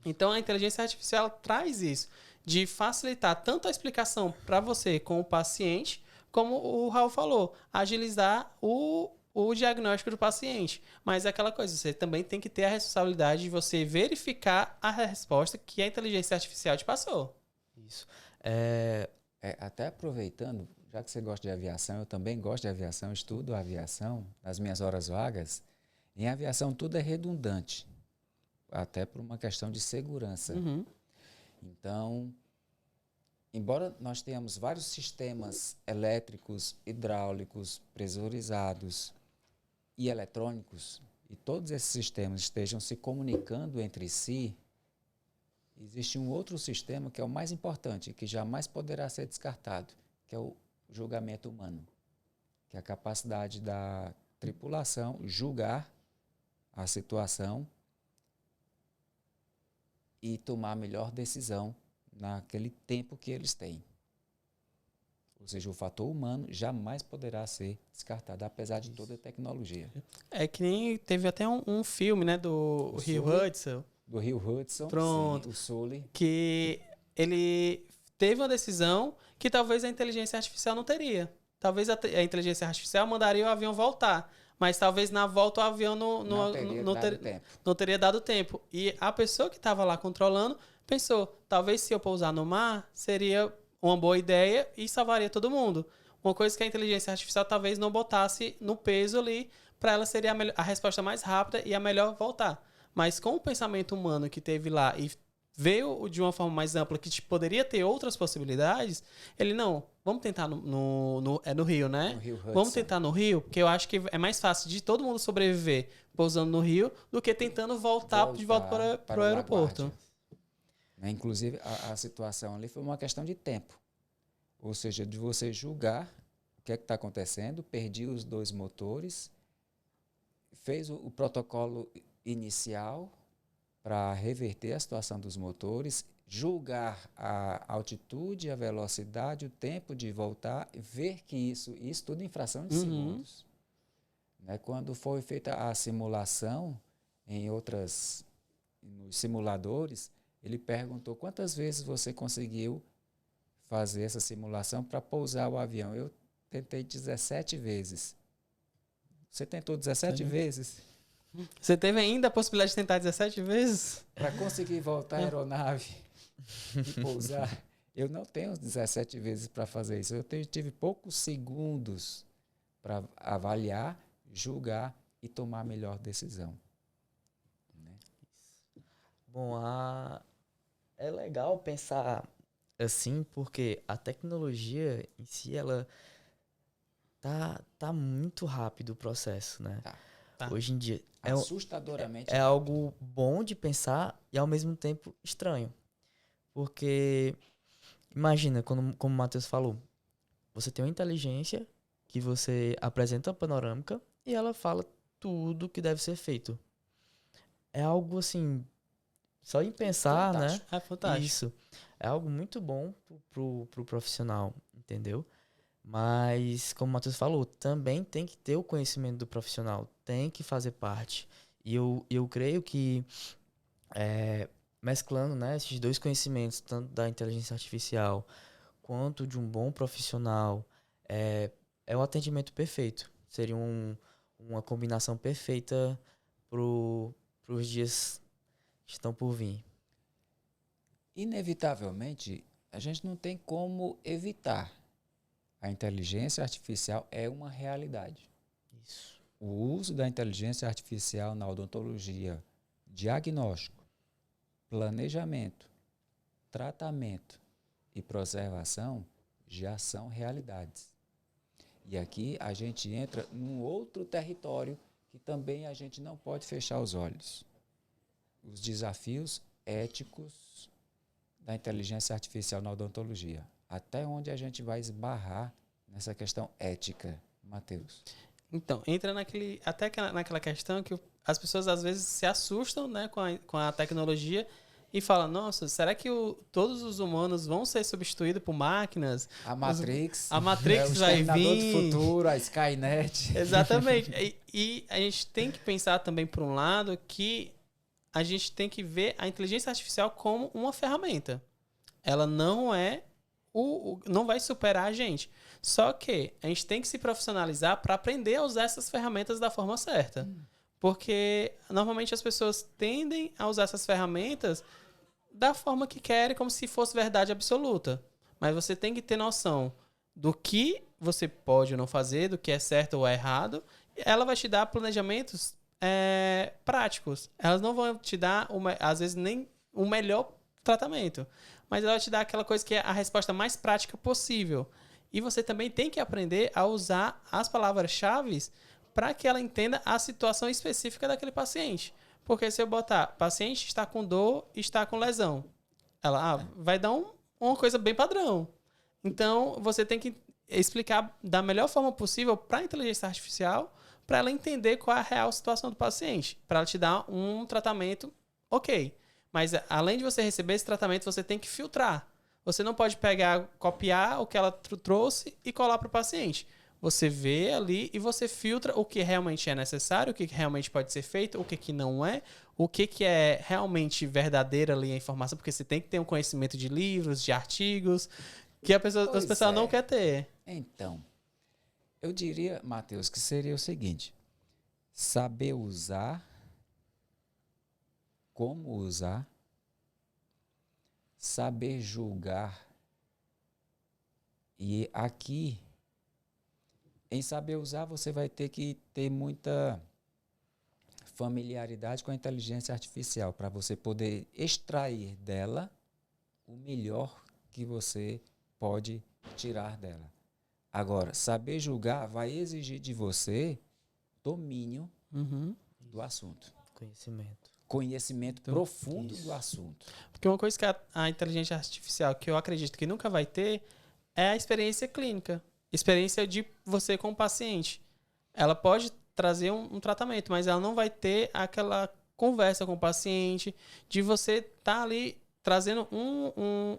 Então a inteligência artificial traz isso, de facilitar tanto a explicação para você com o paciente, como o Raul falou, agilizar o diagnóstico do paciente. Mas é aquela coisa, você também tem que ter a responsabilidade de você verificar a resposta que a inteligência artificial te passou. Isso. Até aproveitando, já que você gosta de aviação, eu também gosto de aviação, estudo aviação nas minhas horas vagas. Em aviação tudo é redundante, até por uma questão de segurança. Então, embora nós tenhamos vários sistemas elétricos, hidráulicos, pressurizados e eletrônicos, e todos esses sistemas estejam se comunicando entre si, existe um outro sistema que é o mais importante, que jamais poderá ser descartado, que é o julgamento humano, que é a capacidade da tripulação julgar a situação e tomar a melhor decisão naquele tempo que eles têm. Ou seja, o fator humano jamais poderá ser descartado, apesar de toda a tecnologia. É que nem teve até um filme, né, do Rio Hudson. Do Rio Hudson, pronto, sim, o Sully. Que ele teve uma decisão que talvez a inteligência artificial não teria. Talvez a inteligência artificial mandaria o avião voltar. Mas talvez na volta o avião não teria dado tempo. E a pessoa que estava lá controlando pensou, talvez se eu pousar no mar, seria uma boa ideia e salvaria todo mundo. Uma coisa que a inteligência artificial talvez não botasse no peso ali, para ela seria a resposta mais rápida e a melhor voltar. Mas com o pensamento humano que teve lá e veio de uma forma mais ampla que poderia ter outras possibilidades, ele não, vamos tentar no Rio, né? No Rio Hudson. Vamos tentar no Rio, porque eu acho que é mais fácil de todo mundo sobreviver pousando no Rio do que tentando voltar de volta para o aeroporto. Né? Inclusive, a situação ali foi uma questão de tempo. Ou seja, de você julgar o que é que está acontecendo, perdi os dois motores, fez o protocolo inicial para reverter a situação dos motores, julgar a altitude, a velocidade, o tempo de voltar, ver que isso tudo em fração de segundos. Né? Quando foi feita a simulação nos simuladores, ele perguntou quantas vezes você conseguiu fazer essa simulação para pousar o avião. Eu tentei 17 vezes. Você tentou 17 vezes? Você teve ainda a possibilidade de tentar 17 vezes? Para conseguir voltar a aeronave e pousar, eu não tenho 17 vezes para fazer isso. Eu tive poucos segundos para avaliar, julgar e tomar a melhor decisão. Né? Bom, é legal pensar assim porque a tecnologia em si, ela tá muito rápido o processo, né? Tá. Hoje em dia Assustadoramente. é algo bom de pensar e ao mesmo tempo estranho. Porque imagina, como o Matheus falou, você tem uma inteligência que você apresenta a panorâmica e ela fala tudo que deve ser feito. É algo assim, só em pensar, Fantástico. né? É fantástico. Isso. É algo muito bom pro profissional, entendeu? Mas, como o Matheus falou, também tem que ter o conhecimento do profissional, tem que fazer parte. E eu creio que mesclando, né, esses dois conhecimentos, tanto da inteligência artificial quanto de um bom profissional, é o atendimento perfeito. Seria uma combinação perfeita pros dias que estão por vir. Inevitavelmente, a gente não tem como evitar. A inteligência artificial é uma realidade. Isso. O uso da inteligência artificial na odontologia, diagnóstico, planejamento, tratamento e preservação já são realidades. E aqui a gente entra num outro território que também a gente não pode fechar os olhos. Os desafios éticos da inteligência artificial na odontologia. Até onde a gente vai esbarrar nessa questão ética, Matheus? Então, entra naquela questão que as pessoas às vezes se assustam, né, com a tecnologia e falam, nossa, será que todos os humanos vão ser substituídos por máquinas? A Matrix, A Matrix o vai Exterminador vir. do Futuro, a Skynet. Exatamente. E a gente tem que pensar também, por um lado, que a gente tem que ver a inteligência artificial como uma ferramenta. Ela não é não vai superar a gente. Só que a gente tem que se profissionalizar para aprender a usar essas ferramentas da forma certa. Porque normalmente as pessoas tendem a usar essas ferramentas da forma que querem, como se fosse verdade absoluta. Mas você tem que ter noção do que você pode ou não fazer, do que é certo ou é errado. Ela vai te dar planejamentos práticos. Elas não vão te dar, às vezes, nem o melhor tratamento. Mas ela vai te dar aquela coisa que é a resposta mais prática possível. E você também tem que aprender a usar as palavras-chave para que ela entenda a situação específica daquele paciente. Porque se eu botar, paciente está com dor, está com lesão, ela vai dar uma coisa bem padrão. Então, você tem que explicar da melhor forma possível para a inteligência artificial, para ela entender qual é a real situação do paciente, para ela te dar um tratamento ok. Mas, além de você receber esse tratamento, você tem que filtrar. Você não pode copiar o que ela trouxe e colar para o paciente. Você vê ali e você filtra o que realmente é necessário, o que realmente pode ser feito, o que não é, o que é realmente verdadeira ali a informação, porque você tem que ter um conhecimento de livros, de artigos, que as pessoas não querem ter. Então, eu diria, Matheus, que seria o seguinte: saber usar, como usar, saber julgar. E aqui, em saber usar, você vai ter que ter muita familiaridade com a inteligência artificial para você poder extrair dela o melhor que você pode tirar dela. Agora, saber julgar vai exigir de você domínio do assunto. Conhecimento profundo do assunto. Porque uma coisa que a inteligência artificial, que eu acredito que nunca vai ter, é a experiência clínica. Experiência de você com o paciente. Ela pode trazer um tratamento, mas ela não vai ter aquela conversa com o paciente, de você estar ali trazendo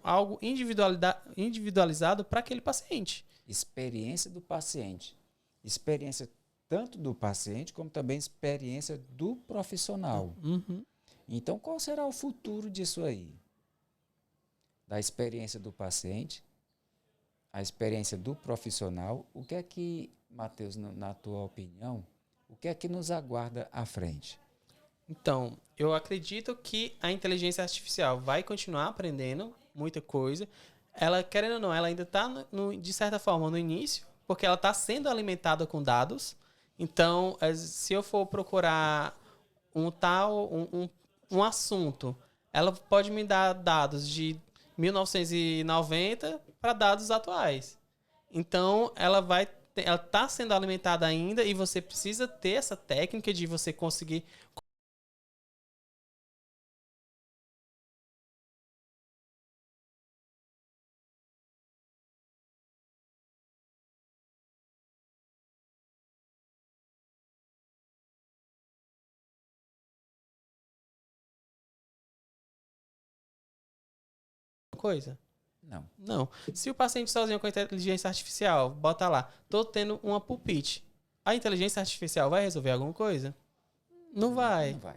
algo individualizado para aquele paciente. Experiência do paciente. Experiência tanto do paciente, como também experiência do profissional. Então, qual será o futuro disso aí? Da experiência do paciente, a experiência do profissional. O que é que, Matheus, na tua opinião, o que é que nos aguarda à frente? Então, eu acredito que a inteligência artificial vai continuar aprendendo muita coisa. Ela, querendo ou não, ela ainda está, de certa forma, no início, porque ela está sendo alimentada com dados. Então, se eu for procurar um assunto, ela pode me dar dados de 1990 para dados atuais. Então, ela está sendo alimentada ainda e você precisa ter essa técnica de você conseguir coisa. Não. Se o paciente sozinho com inteligência artificial, bota lá, tô tendo uma pulpite, a inteligência artificial vai resolver alguma coisa? Não vai. Não vai.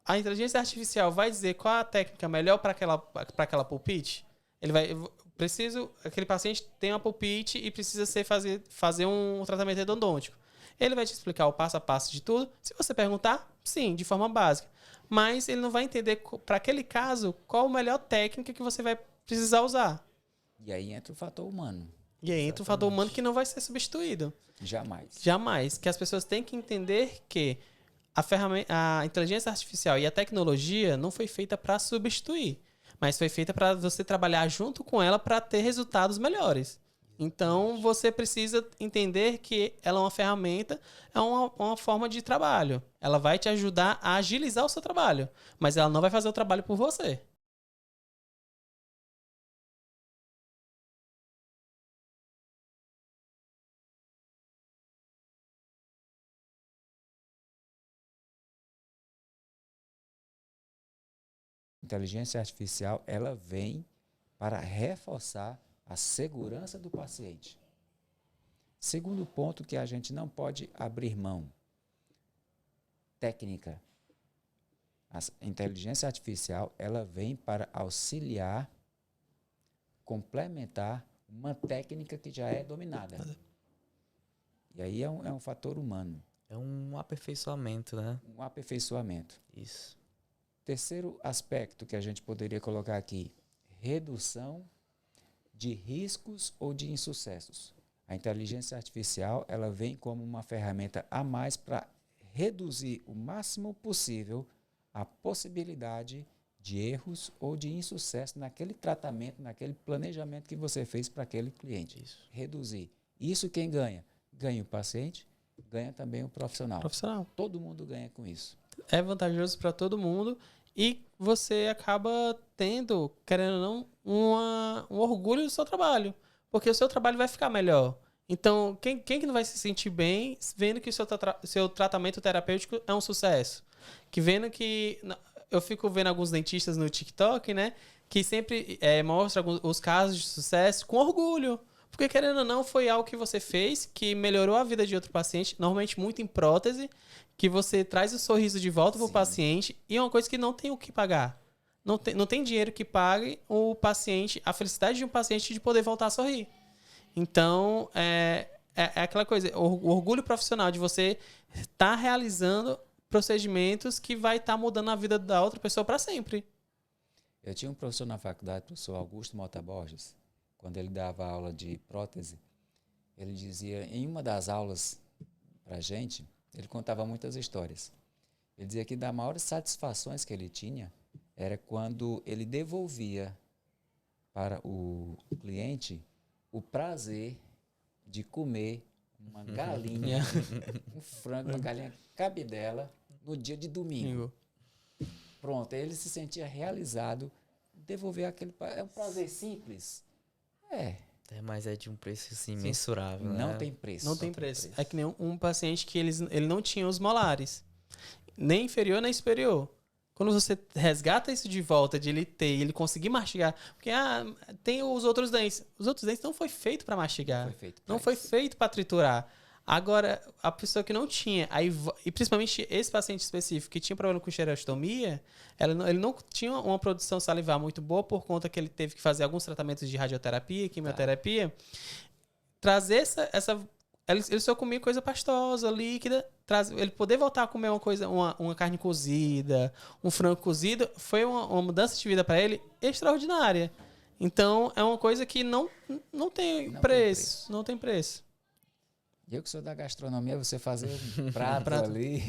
A inteligência artificial vai dizer qual a técnica melhor para aquela pulpite? Ele vai... Aquele paciente tem uma pulpite e precisa fazer um tratamento endodôntico. Ele vai te explicar o passo a passo de tudo. Se você perguntar, sim, de forma básica. Mas ele não vai entender, para aquele caso, qual a melhor técnica que você vai precisar usar. E aí entra o fator humano. E aí entra o fator humano que não vai ser substituído. Jamais. Jamais. Que as pessoas têm que entender que a inteligência artificial e a tecnologia não foi feita para substituir, mas foi feita para você trabalhar junto com ela para ter resultados melhores. Então, você precisa entender que ela é uma ferramenta, é uma forma de trabalho. Ela vai te ajudar a agilizar o seu trabalho, mas ela não vai fazer o trabalho por você. Inteligência artificial, ela vem para reforçar a segurança do paciente. Segundo ponto que a gente não pode abrir mão, técnica. A inteligência artificial, ela vem para auxiliar, complementar uma técnica que já é dominada. E aí é um fator humano. É um aperfeiçoamento, né? Um aperfeiçoamento. Isso. Terceiro aspecto que a gente poderia colocar aqui, redução de riscos ou de insucessos. A inteligência artificial, ela vem como uma ferramenta a mais para reduzir o máximo possível a possibilidade de erros ou de insucesso naquele tratamento, naquele planejamento que você fez para aquele cliente. Isso. Reduzir. Isso quem ganha? Ganha o paciente, ganha também o profissional. Todo mundo ganha com isso. É vantajoso para todo mundo e você acaba tendo, querendo ou não, um orgulho do seu trabalho, porque o seu trabalho vai ficar melhor. Então, quem que não vai se sentir bem vendo que o seu tratamento terapêutico é um sucesso? Que vendo que... Eu fico vendo alguns dentistas no TikTok, né? Que sempre mostram os casos de sucesso com orgulho. Porque, querendo ou não, foi algo que você fez que melhorou a vida de outro paciente, normalmente muito em prótese, que você traz o sorriso de volta para o paciente e é uma coisa que não tem o que pagar. Não tem dinheiro que pague o paciente, a felicidade de um paciente de poder voltar a sorrir. Então, é aquela coisa, o orgulho profissional de você estar realizando procedimentos que vai estar mudando a vida da outra pessoa para sempre. Eu tinha um professor na faculdade, o professor Augusto Mota Borges, quando ele dava aula de prótese, ele dizia, em uma das aulas para a gente, ele contava muitas histórias. Ele dizia que das maiores satisfações que ele tinha era quando ele devolvia para o cliente o prazer de comer uma galinha, um frango, uma galinha cabidela no dia de domingo. Pronto, aí ele se sentia realizado, devolver aquele... É um prazer simples. Mas é de um preço assim, mensurável. Não né? tem preço. Não tem preço. É que nem um paciente que ele não tinha os molares. Nem inferior, nem superior. Quando você resgata isso de volta, de ele ter, ele conseguir mastigar. Porque tem os outros dentes. Os outros dentes não foi feito para mastigar. Não foi feito para triturar. Agora, a pessoa que não tinha, e principalmente esse paciente específico que tinha problema com xerostomia, ele não tinha uma produção salivar muito boa por conta que ele teve que fazer alguns tratamentos de radioterapia, quimioterapia. Trazer ele só comia coisa pastosa, líquida. Ele poder voltar a comer uma carne cozida, um frango cozido, foi uma mudança de vida para ele extraordinária. Então, é uma coisa que não tem preço. Não tem preço. Eu que sou da gastronomia, você fazer um prato ali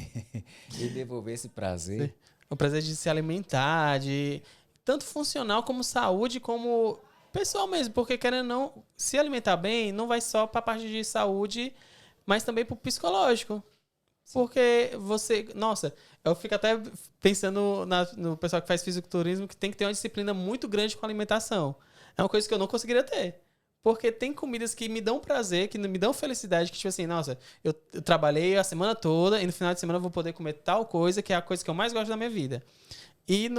e devolver esse prazer. O prazer de se alimentar, de tanto funcional como saúde, como pessoal mesmo. Porque, querendo ou não, se alimentar bem, não vai só para a parte de saúde, mas também para o psicológico. Porque você... Nossa, eu fico até pensando no pessoal que faz fisiculturismo, que tem que ter uma disciplina muito grande com a alimentação. É uma coisa que eu não conseguiria ter. Porque tem comidas que me dão prazer, que me dão felicidade, que tipo assim, nossa, eu trabalhei a semana toda e no final de semana eu vou poder comer tal coisa, que é a coisa que eu mais gosto da minha vida. E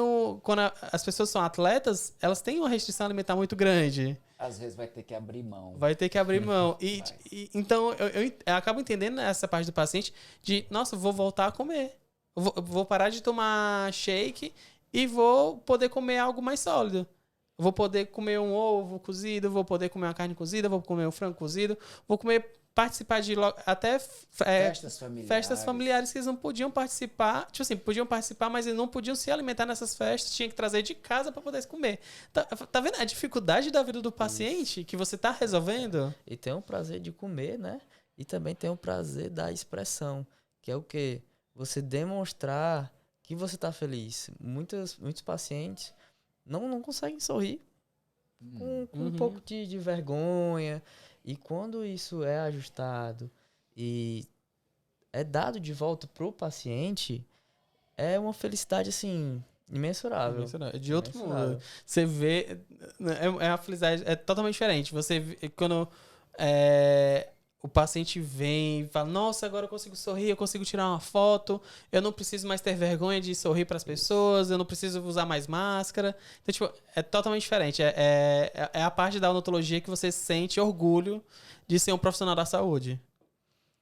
quando as pessoas são atletas, elas têm uma restrição alimentar muito grande. Às vezes vai ter que abrir mão. Vai ter que abrir mão. Então, eu acabo entendendo essa parte do paciente de, nossa, eu vou voltar a comer. Eu vou parar de tomar shake e vou poder comer algo mais sólido. Eu vou poder comer um ovo cozido, vou poder comer uma carne cozida, vou comer um frango cozido, vou participar de até festas familiares que eles não podiam participar. Tipo assim, podiam participar, mas eles não podiam se alimentar nessas festas, tinha que trazer de casa para poder comer. Tá vendo a dificuldade da vida do paciente que você tá resolvendo? E tem o prazer de comer, né? E também tem o prazer da expressão, que é o quê? Você demonstrar que você tá feliz. Muitos pacientes não conseguem sorrir com um pouco de vergonha. E quando isso é ajustado e é dado de volta pro paciente, é uma felicidade, assim, imensurável. De outro mundo. Você vê... É uma felicidade... É totalmente diferente. Você vê, quando o paciente vem e fala, nossa, agora eu consigo sorrir, eu consigo tirar uma foto, eu não preciso mais ter vergonha de sorrir para as pessoas, eu não preciso usar mais máscara. Então, tipo, é totalmente diferente. É a parte da odontologia que você sente orgulho de ser um profissional da saúde.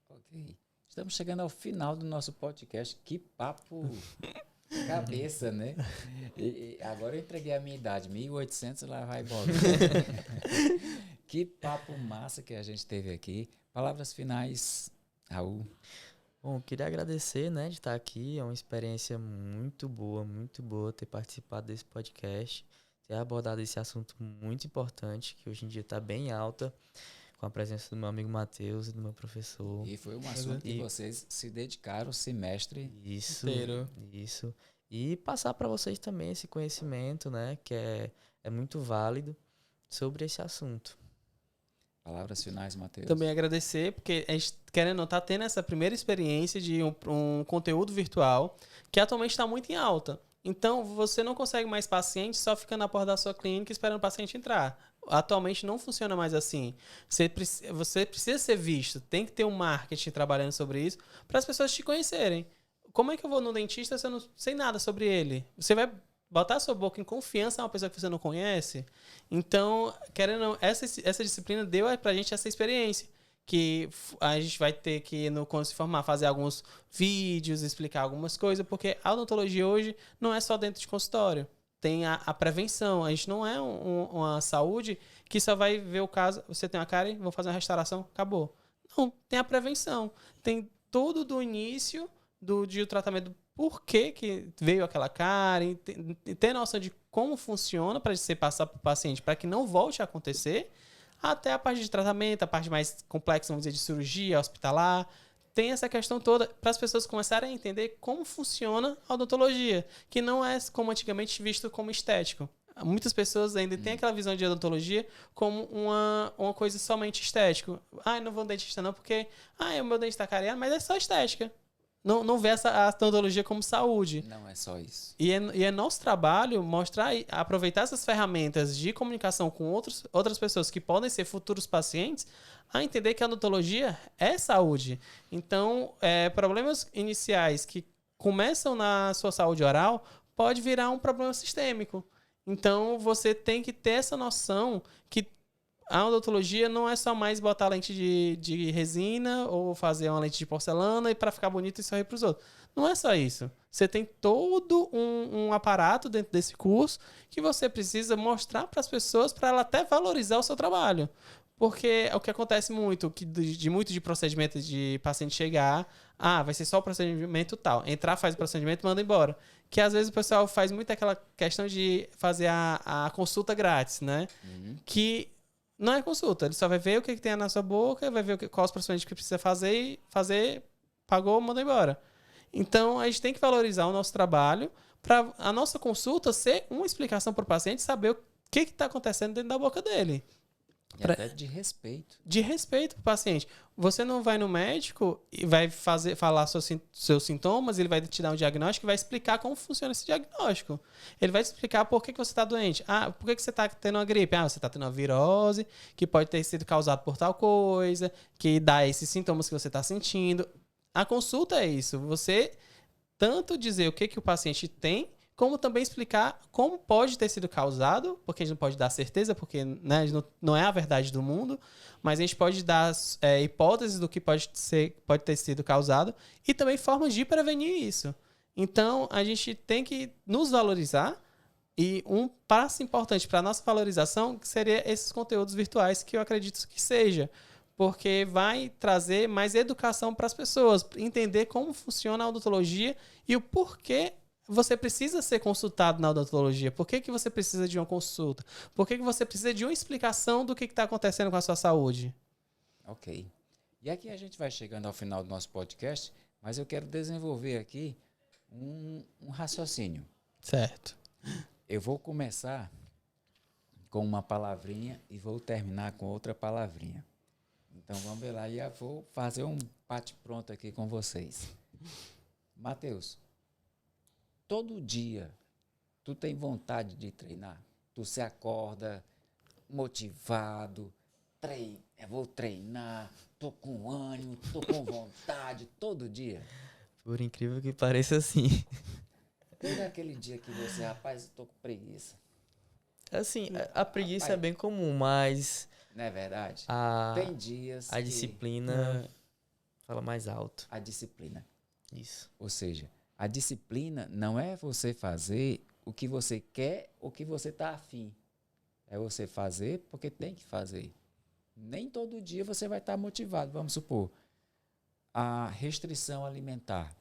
Ok. Estamos chegando ao final do nosso podcast. Que papo cabeça, né? E agora eu entreguei a minha idade, 1800, lá vai embora. Que papo massa que a gente teve aqui. Palavras finais, Raul. Bom, queria agradecer, né, de estar aqui. É uma experiência muito boa ter participado desse podcast, ter abordado esse assunto muito importante, que hoje em dia está bem alta, com a presença do meu amigo Matheus e do meu professor. E foi um assunto que vocês se dedicaram o semestre inteiro. Isso. E passar para vocês também esse conhecimento, né, que é muito válido sobre esse assunto. Palavras finais, Matheus. Também agradecer, porque a gente, querendo ou não, tá tendo essa primeira experiência de um conteúdo virtual que atualmente está muito em alta. Então, você não consegue mais paciente só ficando na porta da sua clínica esperando o paciente entrar. Atualmente não funciona mais assim. Você precisa ser visto, tem que ter um marketing trabalhando sobre isso para as pessoas te conhecerem. Como é que eu vou no dentista se eu não sei nada sobre ele? Você vai botar a sua boca em confiança a uma pessoa que você não conhece? Então, querendo ou não, essa disciplina deu pra gente essa experiência. Que a gente vai ter que, quando se formar, fazer alguns vídeos, explicar algumas coisas, porque a odontologia hoje não é só dentro de consultório. Tem a prevenção. A gente não é uma saúde que só vai ver o caso, você tem uma cárie, vou fazer uma restauração, acabou. Não, tem a prevenção. Tem tudo do início de o tratamento, por que veio aquela cárie, ter noção de como funciona para você passar para o paciente, para que não volte a acontecer, até a parte de tratamento, a parte mais complexa, vamos dizer, de cirurgia hospitalar. Tem essa questão toda para as pessoas começarem a entender como funciona a odontologia, que não é como antigamente visto como estético. Muitas pessoas ainda têm aquela visão de odontologia como uma coisa somente estética. Ah, eu não vou no dentista não porque o meu dente está cariado, mas é só estética. Não vê a odontologia como saúde. Não é só isso. E é nosso trabalho aproveitar essas ferramentas de comunicação com outras pessoas que podem ser futuros pacientes a entender que a odontologia é saúde. Então, problemas iniciais que começam na sua saúde oral pode virar um problema sistêmico. Então, você tem que ter essa noção que a odontologia não é só mais botar lente de resina ou fazer uma lente de porcelana e para ficar bonito e sorrir para os outros. Não é só isso. Você tem todo um aparato dentro desse curso que você precisa mostrar para as pessoas para ela até valorizar o seu trabalho. Porque é o que acontece muito, muito de procedimento de paciente chegar, vai ser só o procedimento tal. Entrar, faz o procedimento, manda embora. Que às vezes o pessoal faz muito aquela questão de fazer a consulta grátis, né? Que não é consulta, ele só vai ver o que tem na sua boca, vai ver quais os procedimentos que precisa fazer, pagou, manda embora. Então, a gente tem que valorizar o nosso trabalho para a nossa consulta ser uma explicação para o paciente saber o que está acontecendo dentro da boca dele. E até de respeito. De respeito para o paciente. Você não vai no médico e vai falar seus sintomas, ele vai te dar um diagnóstico e vai explicar como funciona esse diagnóstico. Ele vai te explicar por que você está doente. Por que você está tendo uma gripe? Você está tendo uma virose, que pode ter sido causada por tal coisa, que dá esses sintomas que você está sentindo. A consulta é isso. Você tanto dizer o que o paciente tem, como também explicar como pode ter sido causado, porque a gente não pode dar certeza, porque né, não é a verdade do mundo, mas a gente pode dar hipóteses do que pode ter sido causado e também formas de prevenir isso. Então, a gente tem que nos valorizar e um passo importante para a nossa valorização seria esses conteúdos virtuais que eu acredito que seja, porque vai trazer mais educação para as pessoas, entender como funciona a odontologia e o porquê você precisa ser consultado na odontologia. Por que você precisa de uma consulta? Por que você precisa de uma explicação do que está acontecendo com a sua saúde? Ok. E aqui a gente vai chegando ao final do nosso podcast, mas eu quero desenvolver aqui um raciocínio. Certo. Eu vou começar com uma palavrinha e vou terminar com outra palavrinha. Então vamos ver lá e eu vou fazer um bate-pronto aqui com vocês. Matheus, todo dia tu tem vontade de treinar? Tu se acorda motivado, vou treinar, tô com ânimo, tô com vontade, todo dia? Por incrível que pareça, sim. Teve aquele dia que você, rapaz, eu tô com preguiça. Assim, a preguiça é bem comum, mas Não é verdade? Tem dias a disciplina fala mais alto. A disciplina. Isso. Ou seja, a disciplina não é você fazer o que você quer ou o que você está afim. É você fazer porque tem que fazer. Nem todo dia você vai estar motivado. Vamos supor, a restrição alimentar.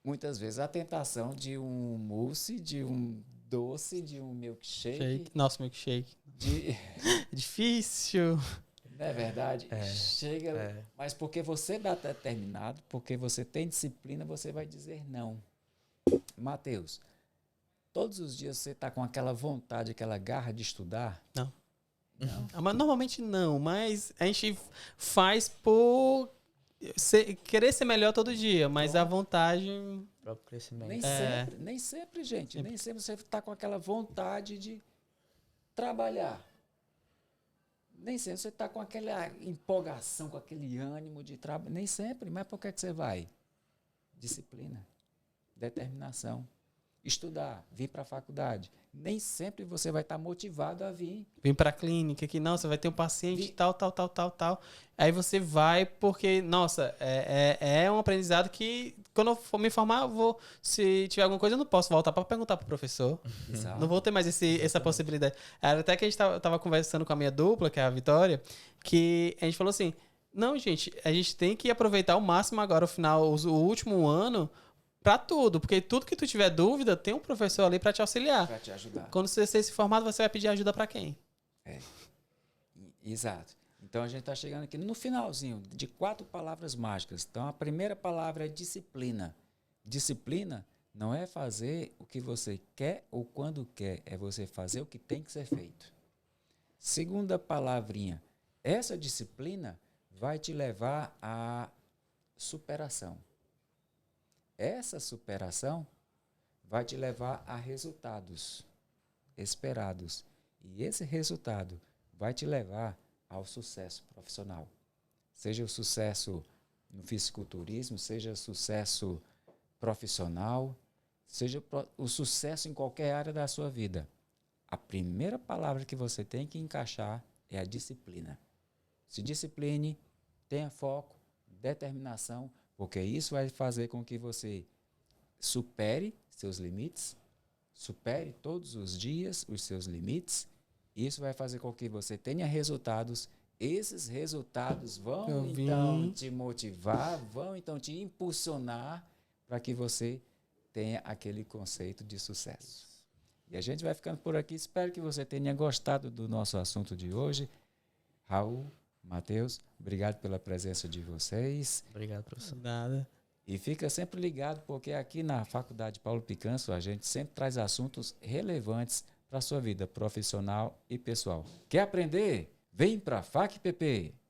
Muitas vezes a tentação de um mousse, de um doce, de um milkshake. Nosso milkshake. Difícil. Não é verdade? Chega, mas porque você está determinado, porque você tem disciplina, você vai dizer não. Matheus, todos os dias você está com aquela vontade, aquela garra de estudar? Não. Não. Mas normalmente não, mas a gente faz por querer ser melhor todo dia, mas a vontade... O próprio crescimento. Nem sempre, gente. Nem sempre você está com aquela vontade de trabalhar. Nem sempre você está com aquela empolgação, com aquele ânimo de trabalho. Nem sempre. Mas por que você vai? Disciplina, determinação, estudar, vir para a faculdade. Nem sempre você vai estar motivado a vir. Vem para a clínica, que não, você vai ter um paciente tal. Aí você vai porque, nossa, é um aprendizado que quando eu for me formar, se tiver alguma coisa, eu não posso voltar para perguntar para o professor. Exato. Não vou ter mais essa possibilidade. Era até que a gente tava conversando com a minha dupla, que é a Vitória, que a gente falou assim, não, gente, a gente tem que aproveitar ao máximo agora o último ano para tudo, porque tudo que tu tiver dúvida, tem um professor ali para te auxiliar. Para te ajudar. Quando você ser formado, você vai pedir ajuda para quem? Exato. Então a gente está chegando aqui no finalzinho de 4 palavras mágicas. Então a primeira palavra é disciplina. Disciplina não é fazer o que você quer ou quando quer, é você fazer o que tem que ser feito. Segunda palavrinha, essa disciplina vai te levar à superação. Essa superação vai te levar a resultados esperados. E esse resultado vai te levar ao sucesso profissional. Seja o sucesso no fisiculturismo, seja o sucesso profissional, seja o sucesso em qualquer área da sua vida. A primeira palavra que você tem que encaixar é a disciplina. Se discipline, tenha foco, determinação, porque isso vai fazer com que você supere seus limites, supere todos os dias os seus limites. Isso vai fazer com que você tenha resultados. Esses resultados vão então te motivar, vão então te impulsionar para que você tenha aquele conceito de sucesso. E a gente vai ficando por aqui. Espero que você tenha gostado do nosso assunto de hoje. Raul, Matheus, obrigado pela presença de vocês. Obrigado, professor. Nada. E fica sempre ligado, porque aqui na Faculdade Paulo Picanso a gente sempre traz assuntos relevantes para a sua vida profissional e pessoal. Quer aprender? Vem para a FACPP!